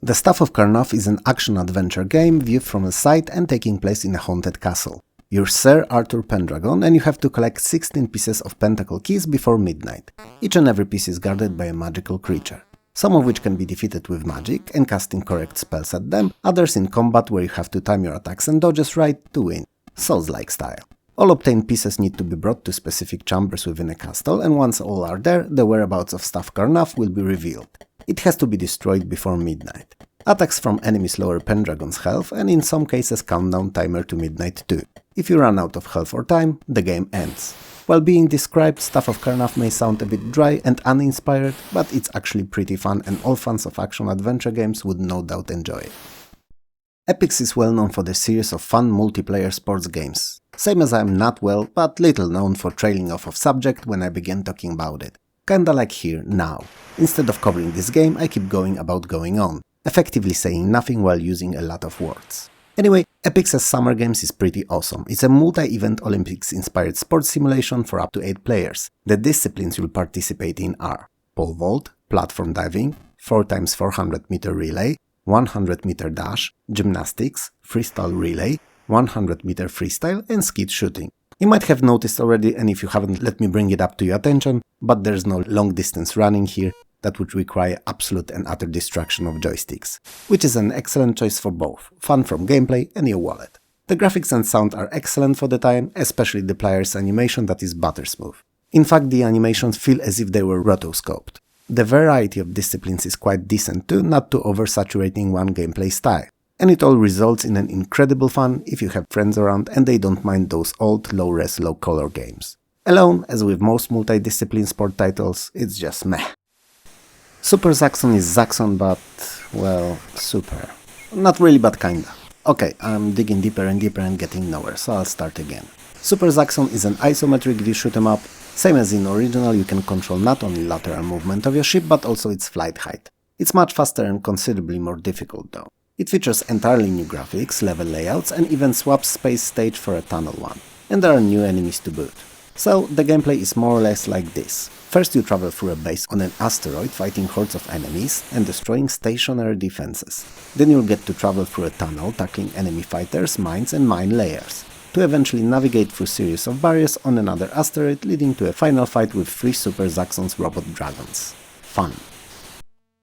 The Staff of Karnath is an action-adventure game viewed from the side and taking place in a haunted castle. You're Sir Arthur Pendragon and you have to collect 16 pieces of pentacle keys before midnight. Each and every piece is guarded by a magical creature, some of which can be defeated with magic and casting correct spells at them, others in combat where you have to time your attacks and dodges right to win, Souls-like style. All obtained pieces need to be brought to specific chambers within a castle, and once all are there, the whereabouts of Staff Karnath will be revealed. It has to be destroyed before midnight. Attacks from enemies lower Pendragon's health and in some cases countdown timer to midnight too. If you run out of health or time, the game ends. While being described, Staff of Karnath may sound a bit dry and uninspired, but it's actually pretty fun and all fans of action-adventure games would no doubt enjoy it. Epix is well known for their series of fun multiplayer sports games. Same as I'm not well, but little known for trailing off of subject when I began talking about it. Kinda like here, now. Instead of covering this game, I keep going about going on, effectively saying nothing while using a lot of words. Anyway, Epix's Summer Games is pretty awesome. It's a multi-event Olympics-inspired sports simulation for up to 8 players. The disciplines you'll participate in are pole vault, platform diving, 4x400 meter relay, 100 meter dash, gymnastics, freestyle relay, 100 meter freestyle and skeet shooting. You might have noticed already, and if you haven't, let me bring it up to your attention, but there's no long distance running here. That would require absolute and utter destruction of joysticks, which is an excellent choice for both fun from gameplay and your wallet. The graphics and sound are excellent for the time, especially the player's animation that is butter smooth. In fact, the animations feel as if they were rotoscoped. The variety of disciplines is quite decent too, not too oversaturating one gameplay style. And it all results in an incredible fun if you have friends around and they don't mind those old low-res, low-color games. Alone, as with most multi-discipline sport titles, it's just meh. Super Zaxxon is Zaxxon, but, well, super. Not really, but kinda. Okay, I'm digging deeper and deeper and getting nowhere, so I'll start again. Super Zaxxon is an isometric view shoot-'em-up. Same as in original, you can control not only lateral movement of your ship, but also its flight height. It's much faster and considerably more difficult though. It features entirely new graphics, level layouts, and even swaps space stage for a tunnel one. And there are new enemies to boot. So the gameplay is more or less like this. First you travel through a base on an asteroid fighting hordes of enemies and destroying stationary defenses. Then you'll get to travel through a tunnel tackling enemy fighters, mines and mine layers, to eventually navigate through a series of barriers on another asteroid leading to a final fight with 3 Super Zaxxon's robot dragons. Fun.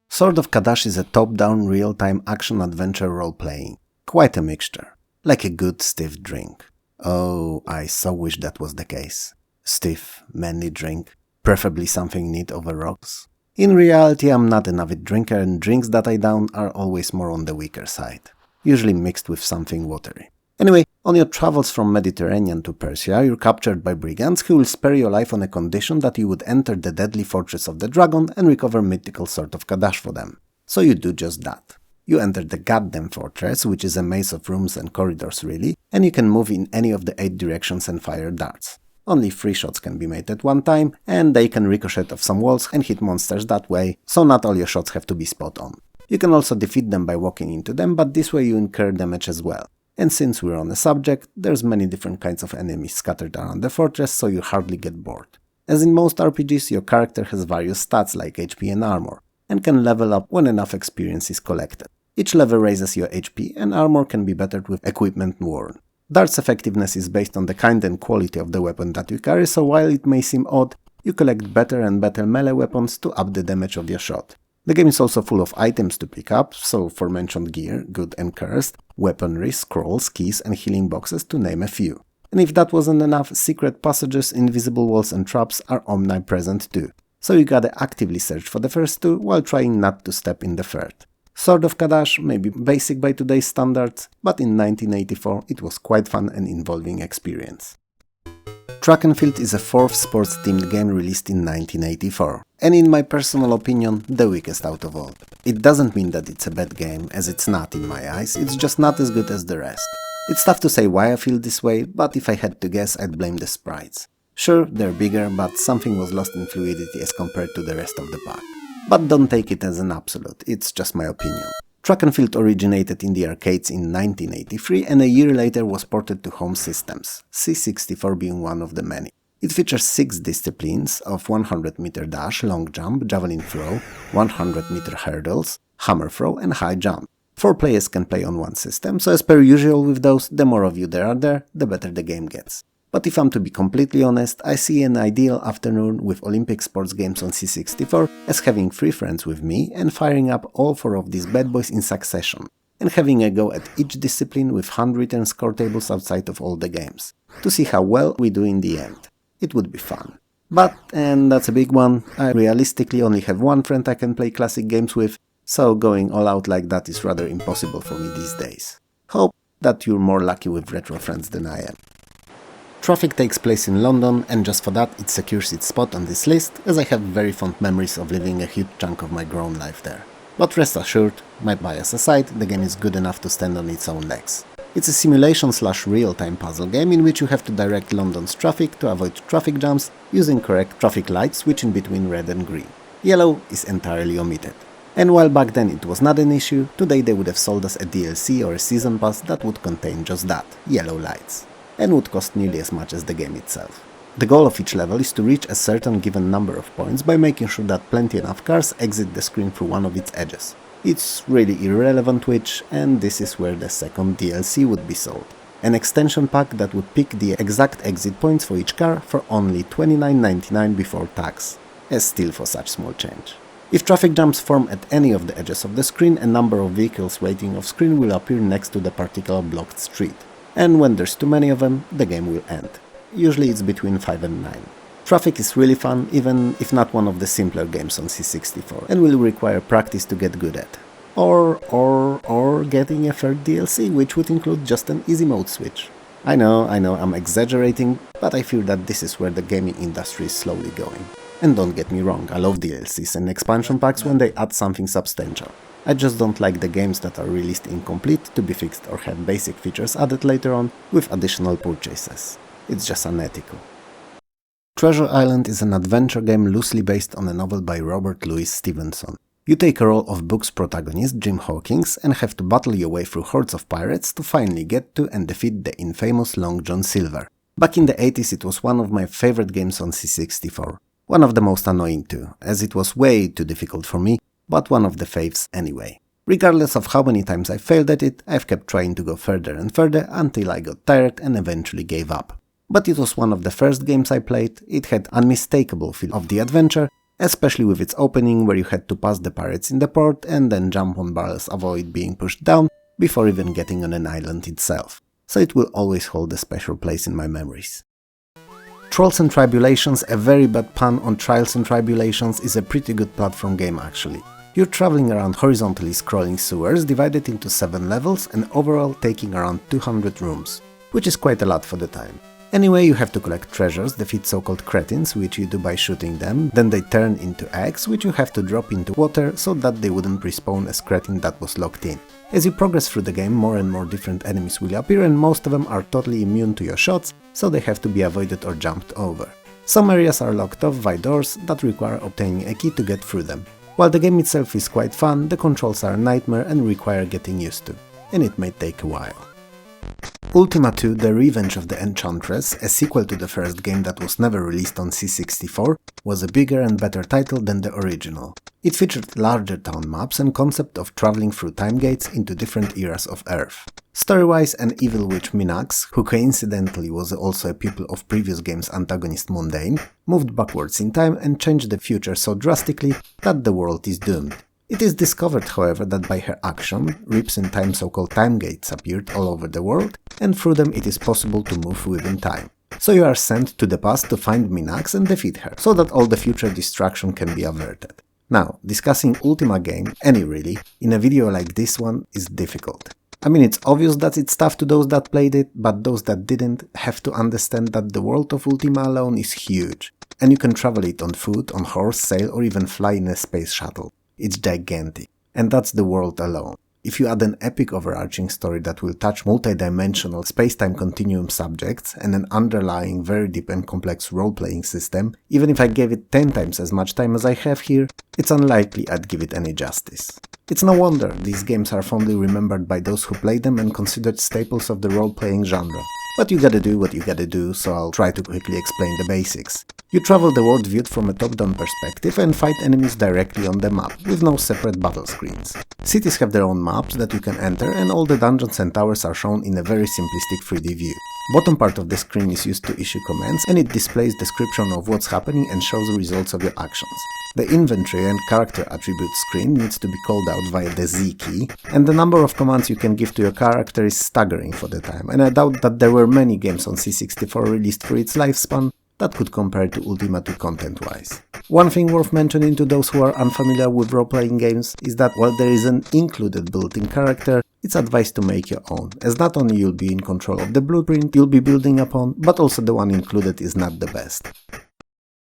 Sword of Kadash is a top-down real-time action-adventure role-playing. Quite a mixture. Like a good stiff drink. Oh, I so wish that was the case. Stiff, manly drink, preferably something neat over rocks. In reality, I'm not an avid drinker and drinks that I down are always more on the weaker side, usually mixed with something watery. Anyway, on your travels from Mediterranean to Persia, you're captured by brigands who will spare your life on a condition that you would enter the deadly fortress of the dragon and recover mythical Sword of Kadash for them. So you do just that. You enter the goddamn fortress, which is a maze of rooms and corridors really, and you can move in any of the 8 directions and fire darts. Only 3 shots can be made at one time, and they can ricochet off some walls and hit monsters that way, so not all your shots have to be spot on. You can also defeat them by walking into them, but this way you incur damage as well. And since we're on the subject, there's many different kinds of enemies scattered around the fortress, so you hardly get bored. As in most RPGs, your character has various stats like HP and armor, and can level up when enough experience is collected. Each level raises your HP, and armor can be bettered with equipment worn. Dart's effectiveness is based on the kind and quality of the weapon that you carry, so while it may seem odd, you collect better and better melee weapons to up the damage of your shot. The game is also full of items to pick up, so aforementioned gear, good and cursed, weaponry, scrolls, keys and healing boxes to name a few. And if that wasn't enough, secret passages, invisible walls and traps are omnipresent too, so you gotta actively search for the first 2 while trying not to step in the third. Sword of Kadash may be basic by today's standards, but in 1984 it was quite fun and involving experience. Track and Field is a 4th sports-themed game released in 1984, and in my personal opinion, the weakest out of all. It doesn't mean that it's a bad game, as it's not in my eyes, it's just not as good as the rest. It's tough to say why I feel this way, but if I had to guess, I'd blame the sprites. Sure, they're bigger, but something was lost in fluidity as compared to the rest of the pack. But don't take it as an absolute, it's just my opinion. Track and Field originated in the arcades in 1983 and a year later was ported to home systems, C64 being one of the many. It features 6 disciplines of 100-meter dash, long jump, javelin throw, 100-meter hurdles, hammer throw and high jump. 4 players can play on one system, so as per usual with those, the more of you there are there, the better the game gets. But if I'm to be completely honest, I see an ideal afternoon with Olympic sports games on C64 as having 3 friends with me and firing up all 4 of these bad boys in succession, and having a go at each discipline with handwritten score tables outside of all the games, to see how well we do in the end. It would be fun. But, and that's a big one, I realistically only have 1 friend I can play classic games with, so going all out like that is rather impossible for me these days. Hope that you're more lucky with retro friends than I am. Traffic takes place in London, and just for that it secures its spot on this list, as I have very fond memories of living a huge chunk of my grown life there. But rest assured, my bias aside, the game is good enough to stand on its own legs. It's a simulation/real-time puzzle game in which you have to direct London's traffic to avoid traffic jams using correct traffic lights switching between red and green. Yellow is entirely omitted. And while back then it was not an issue, today they would have sold us a DLC or a season pass that would contain just that, yellow lights, and would cost nearly as much as the game itself. The goal of each level is to reach a certain given number of points by making sure that plenty enough cars exit the screen through one of its edges. It's really irrelevant which, and this is where the second DLC would be sold. An extension pack that would pick the exact exit points for each car for only $29.99 before tax, a steal for such small change. If traffic jams form at any of the edges of the screen, a number of vehicles waiting off screen will appear next to the particular blocked street. And when there's too many of them, the game will end. Usually it's between 5 and 9. Traffic is really fun, even if not one of the simpler games on C64, and will require practice to get good at. Or getting a third DLC, which would include just an easy mode switch. I know, I'm exaggerating, but I feel that this is where the gaming industry is slowly going. And don't get me wrong, I love DLCs and expansion packs when they add something substantial. I just don't like the games that are released incomplete to be fixed or have basic features added later on with additional purchases. It's just unethical. Treasure Island is an adventure game loosely based on a novel by Robert Louis Stevenson. You take a role of book's protagonist, Jim Hawkins, and have to battle your way through hordes of pirates to finally get to and defeat the infamous Long John Silver. Back in the 80s it was one of my favorite games on C64. One of the most annoying too, as it was way too difficult for me, but one of the faves anyway. Regardless of how many times I failed at it, I've kept trying to go further and further until I got tired and eventually gave up. But it was one of the first games I played, it had unmistakable feel of the adventure, especially with its opening where you had to pass the pirates in the port and then jump on barrels avoid being pushed down before even getting on an island itself. so it will always hold a special place in my memories. Trolls and Tribulations, a very bad pun on Trials and Tribulations, is a pretty good platform game actually. You're traveling around horizontally scrolling sewers divided into 7 levels and overall taking around 200 rooms, which is quite a lot for the time. Anyway, you have to collect treasures, defeat so-called cretins, which you do by shooting them, then they turn into eggs, which you have to drop into water so that they wouldn't respawn as cretin that was locked in. As you progress through the game, more and more different enemies will appear and most of them are totally immune to your shots, so they have to be avoided or jumped over. Some areas are locked off by doors that require obtaining a key to get through them. While the game itself is quite fun, the controls are a nightmare and require getting used to, and it may take a while. Ultima II: The Revenge of the Enchantress, a sequel to the first game that was never released on C64, was a bigger and better title than the original. It featured larger town maps and concept of traveling through time gates into different eras of Earth. Story-wise, an evil witch Minax, who coincidentally was also a pupil of previous game's antagonist Mundane, moved backwards in time and changed the future so drastically that the world is doomed. It is discovered, however, that by her action, rips in time so-called time gates appeared all over the world, and through them it is possible to move within time. So you are sent to the past to find Minax and defeat her, so that all the future destruction can be averted. Now, discussing Ultima game, any really, in a video like this one is difficult. I mean, it's obvious that it's tough to those that played it, but those that didn't have to understand that the world of Ultima alone is huge, and you can travel it on foot, on horse, sail, or even fly in a space shuttle. It's gigantic, and that's the world alone. If you add an epic overarching story that will touch multi-dimensional space-time continuum subjects and an underlying very deep and complex role-playing system, even if I gave it 10 times as much time as I have here, it's unlikely I'd give it any justice. It's no wonder these games are fondly remembered by those who play them and considered staples of the role-playing genre. But you gotta do what you gotta do, so I'll try to quickly explain the basics. You travel the world viewed from a top-down perspective and fight enemies directly on the map, with no separate battle screens. Cities have their own maps that you can enter, and all the dungeons and towers are shown in a very simplistic 3D view. Bottom part of the screen is used to issue commands, and it displays description of what's happening and shows the results of your actions. The inventory and character attribute screen needs to be called out via the Z key, and the number of commands you can give to your character is staggering for the time, and I doubt that there were many games on C64 released for its lifespan that could compare to Ultima II content-wise. One thing worth mentioning to those who are unfamiliar with role-playing games is that while there is an included built-in character, it's advised to make your own, as not only you'll be in control of the blueprint you'll be building upon, but also the one included is not the best.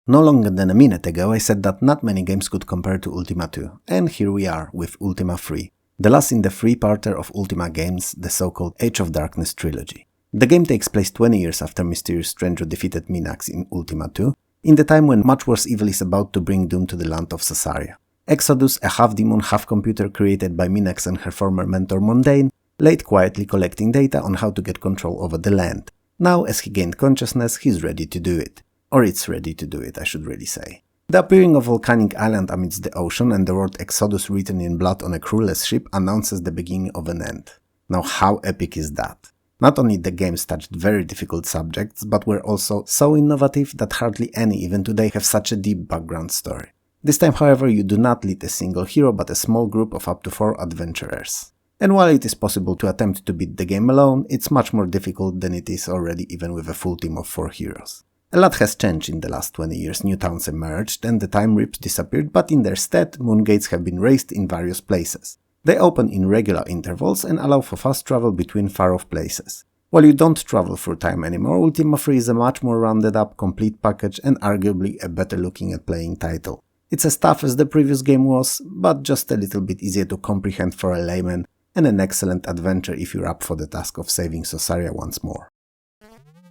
No longer than a minute ago I said that not many games could compare to Ultima II, and here we are with Ultima III, the last in the three-parter of Ultima games, the so-called Age of Darkness trilogy. The game takes place 20 years after mysterious stranger defeated Minax in Ultima II, in the time when much worse evil is about to bring doom to the land of Caesarea. Exodus, a half-demon, half-computer created by Minax and her former mentor Mundane, laid quietly collecting data on how to get control over the land. Now, as he gained consciousness, he's ready to do it. Or it's ready to do it, I should really say. The appearing of a volcanic island amidst the ocean and the word Exodus written in blood on a crewless ship announces the beginning of an end. Now how epic is that? Not only the games touched very difficult subjects, but were also so innovative that hardly any even today have such a deep background story. This time, however, you do not lead a single hero but a small group of up to 4 adventurers. And while it is possible to attempt to beat the game alone, it's much more difficult than it is already even with a full team of 4 heroes. A lot has changed in the last 20 years, new towns emerged and the time rips disappeared, but in their stead, moon gates have been raised in various places. They open in regular intervals and allow for fast travel between far-off places. While you don't travel through time anymore, Ultima III is a much more rounded up, complete package and arguably a better looking at playing title. It's as tough as the previous game was, but just a little bit easier to comprehend for a layman, and an excellent adventure if you're up for the task of saving Caesarea once more.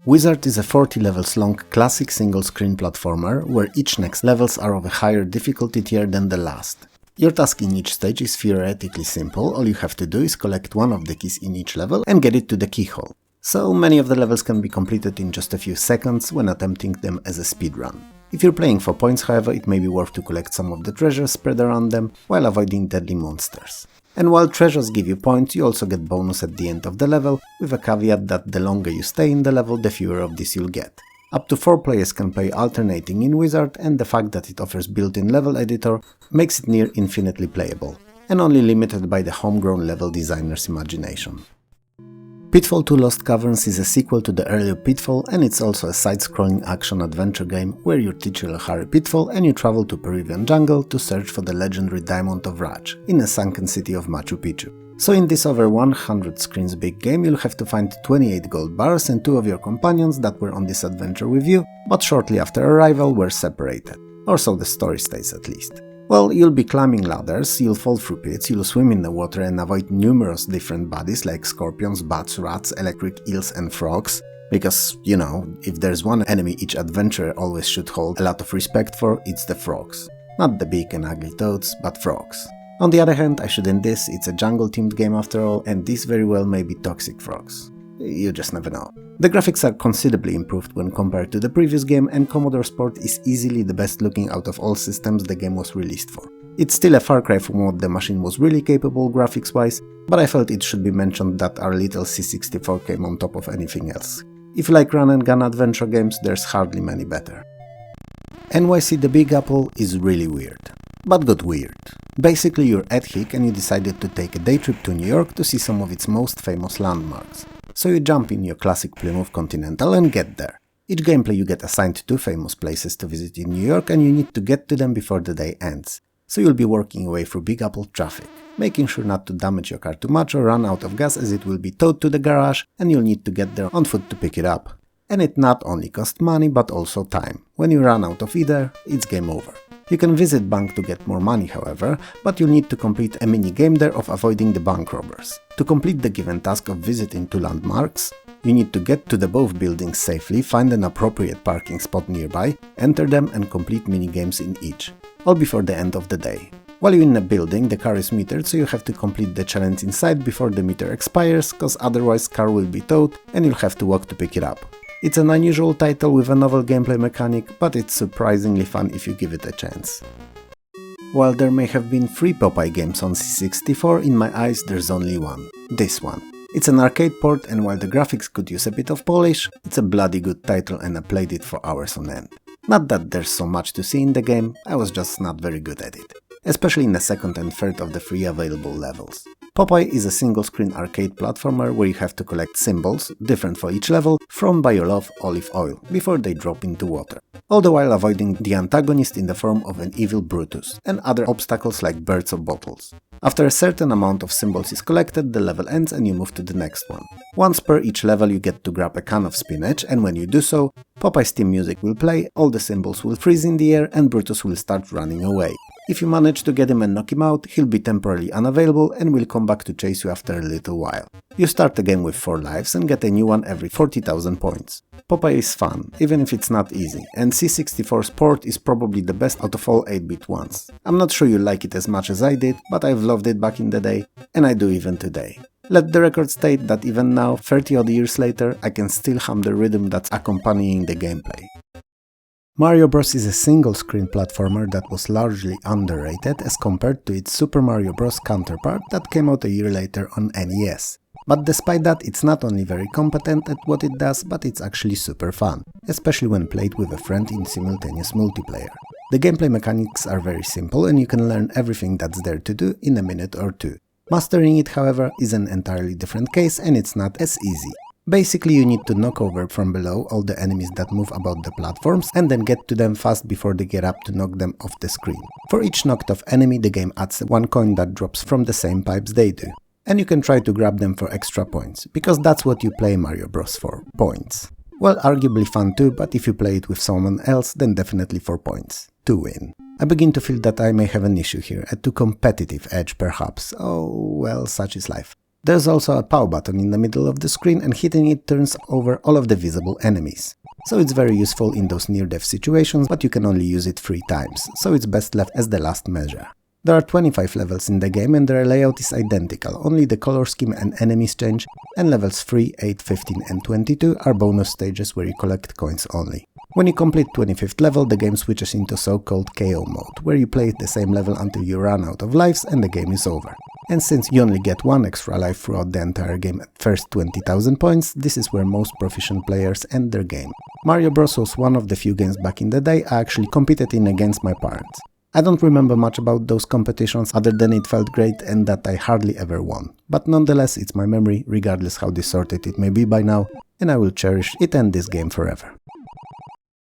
Wizard is a 40 levels long classic single-screen platformer, where each next levels are of a higher difficulty tier than the last. Your task in each stage is theoretically simple, all you have to do is collect one of the keys in each level and get it to the keyhole. So many of the levels can be completed in just a few seconds when attempting them as a speedrun. If you're playing for points, however, it may be worth to collect some of the treasures spread around them while avoiding deadly monsters. And while treasures give you points, you also get bonus at the end of the level, with a caveat that the longer you stay in the level, the fewer of these you'll get. Up to 4 players can play alternating in Wizard, and the fact that it offers built-in level editor makes it near infinitely playable, and only limited by the homegrown level designer's imagination. Pitfall 2 Lost Caverns is a sequel to the earlier Pitfall, and it's also a side-scrolling action-adventure game where you're titular Harry Pitfall and you travel to Peruvian jungle to search for the legendary Diamond of Raj in a sunken city of Machu Picchu. So in this over 100 screens big game you'll have to find 28 gold bars and 2 of your companions that were on this adventure with you, but shortly after arrival were separated. Or so the story states at least. Well, you'll be climbing ladders, you'll fall through pits, you'll swim in the water and avoid numerous different bodies like scorpions, bats, rats, electric eels and frogs, because, you know, if there's one enemy each adventurer always should hold a lot of respect for, it's the frogs. Not the big and ugly toads, but frogs. On the other hand, I should end this, it's a jungle-themed game after all, and these very well may be toxic frogs. You just never know. The graphics are considerably improved when compared to the previous game, and Commodore Sport is easily the best looking out of all systems the game was released for. It's still a far cry from what the machine was really capable graphics wise, but I felt it should be mentioned that our little C64 came on top of anything else. If you like run and gun adventure games, there's hardly many better. NYC the Big Apple is really weird. But good weird. Basically you're at HEC and you decided to take a day trip to New York to see some of its most famous landmarks. So you jump in your classic Plymouth Continental and get there. Each gameplay you get assigned 2 famous places to visit in New York and you need to get to them before the day ends. So you'll be working your way through Big Apple traffic, making sure not to damage your car too much or run out of gas as it will be towed to the garage and you'll need to get there on foot to pick it up. And it not only costs money but also time. When you run out of either, it's game over. You can visit bank to get more money however, but you'll need to complete a mini game there of avoiding the bank robbers. To complete the given task of visiting 2 landmarks, you need to get to the both buildings safely, find an appropriate parking spot nearby, enter them and complete mini games in each, all before the end of the day. While you're in a building, the car is metered, so you have to complete the challenge inside before the meter expires, cause otherwise car will be towed and you'll have to walk to pick it up. It's an unusual title with a novel gameplay mechanic, but it's surprisingly fun if you give it a chance. While there may have been 3 Popeye games on C64, in my eyes there's only one. This one. It's an arcade port and while the graphics could use a bit of polish, it's a bloody good title and I played it for hours on end. Not that there's so much to see in the game, I was just not very good at it. Especially in the second and third of the 3 available levels. Popeye is a single-screen arcade platformer where you have to collect symbols, different for each level, thrown by your love olive oil, before they drop into water. All the while avoiding the antagonist in the form of an evil Brutus, and other obstacles like birds or bottles. After a certain amount of symbols is collected, the level ends and you move to the next one. Once per each level you get to grab a can of spinach, and when you do so, Popeye's theme music will play, all the symbols will freeze in the air and Brutus will start running away. If you manage to get him and knock him out, he'll be temporarily unavailable and will come back to chase you after a little while. You start the game with 4 lives and get a new one every 40,000 points. Popeye is fun, even if it's not easy, and C64's port is probably the best out of all 8-bit ones. I'm not sure you like it as much as I did, but I've loved it back in the day, and I do even today. Let the record state that even now, 30 odd years later, I can still hum the rhythm that's accompanying the gameplay. Mar1o Bros is a single-screen platformer that was largely underrated as compared to its Super Mario Bros. Counterpart that came out a year later on NES. But despite that, it's not only very competent at what it does, but it's actually super fun, especially when played with a friend in simultaneous multiplayer. The gameplay mechanics are very simple and you can learn everything that's there to do in a minute or 2. Mastering it, however, is an entirely different case and it's not as easy. Basically, you need to knock over from below all the enemies that move about the platforms and then get to them fast before they get up to knock them off the screen. For each knocked off enemy, the game adds 1 coin that drops from the same pipes they do. And you can try to grab them for extra points, because that's what you play Mar1o Bros for, points. Well, arguably fun too, but if you play it with someone else, then definitely for points, to win. I begin to feel that I may have an issue here, a too competitive edge perhaps. Oh, well, such is life. There's also a POW button in the middle of the screen and hitting it turns over all of the visible enemies. So it's very useful in those near-death situations, but you can only use it 3 times, so it's best left as the last measure. There are 25 levels in the game and their layout is identical, only the color scheme and enemies change, and levels 3, 8, 15 and 22 are bonus stages where you collect coins only. When you complete 25th level, the game switches into so-called KO mode, where you play the same level until you run out of lives and the game is over. And since you only get 1 extra life throughout the entire game at first 20,000 points, this is where most proficient players end their game. Mar1o Bros was one of the few games back in the day I actually competed in against my parents. I don't remember much about those competitions other than it felt great and that I hardly ever won. But nonetheless, it's my memory, regardless how distorted it may be by now, and I will cherish it and this game forever.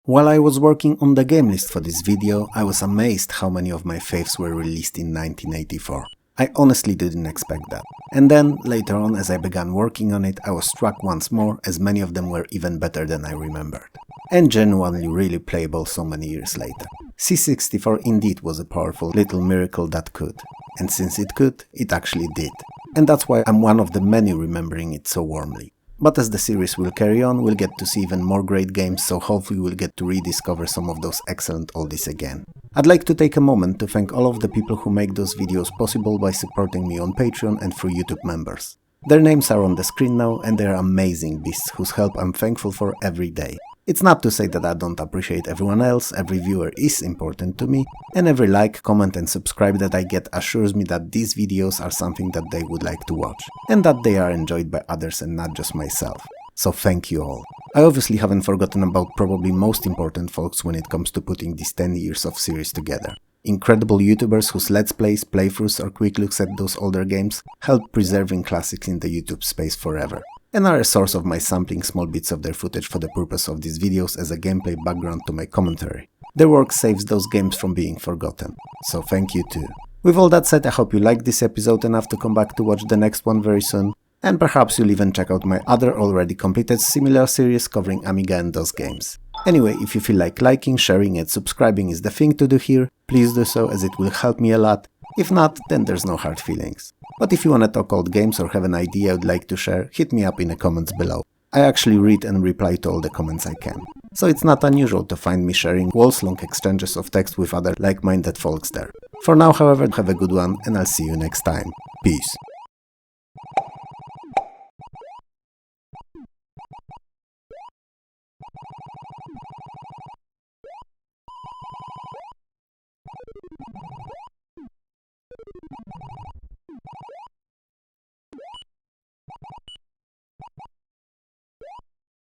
While I was working on the game list for this video, I was amazed how many of my faves were released in 1984. I honestly didn't expect that. And then, later on, as I began working on it, I was struck once more, as many of them were even better than I remembered. And genuinely really playable so many years later. C64 indeed was a powerful little miracle that could. And since it could, it actually did. And that's why I'm one of the many remembering it so warmly. But as the series will carry on, we'll get to see even more great games, so hopefully we'll get to rediscover some of those excellent oldies again. I'd like to take a moment to thank all of the people who make those videos possible by supporting me on Patreon and through YouTube members. Their names are on the screen now, and they are amazing beasts whose help I'm thankful for every day. It's not to say that I don't appreciate everyone else, every viewer is important to me, and every like, comment and subscribe that I get assures me that these videos are something that they would like to watch, and that they are enjoyed by others and not just myself. So thank you all. I obviously haven't forgotten about probably most important folks when it comes to putting these 10 years of series together. Incredible YouTubers whose let's plays, playthroughs or quick looks at those older games help preserving classics in the YouTube space forever, and are a source of my sampling small bits of their footage for the purpose of these videos as a gameplay background to my commentary. Their work saves those games from being forgotten, so thank you too. With all that said, I hope you liked this episode enough to come back to watch the next one very soon, and perhaps you'll even check out my other already completed similar series covering Amiga and DOS games. Anyway, if you feel like liking, sharing and subscribing is the thing to do here, please do so as it will help me a lot. If not, then there's no hard feelings. But if you wanna talk old games or have an idea you'd like to share, hit me up in the comments below. I actually read and reply to all the comments I can. So it's not unusual to find me sharing walls-long exchanges of text with other like-minded folks there. For now, however, have a good one and I'll see you next time. Peace.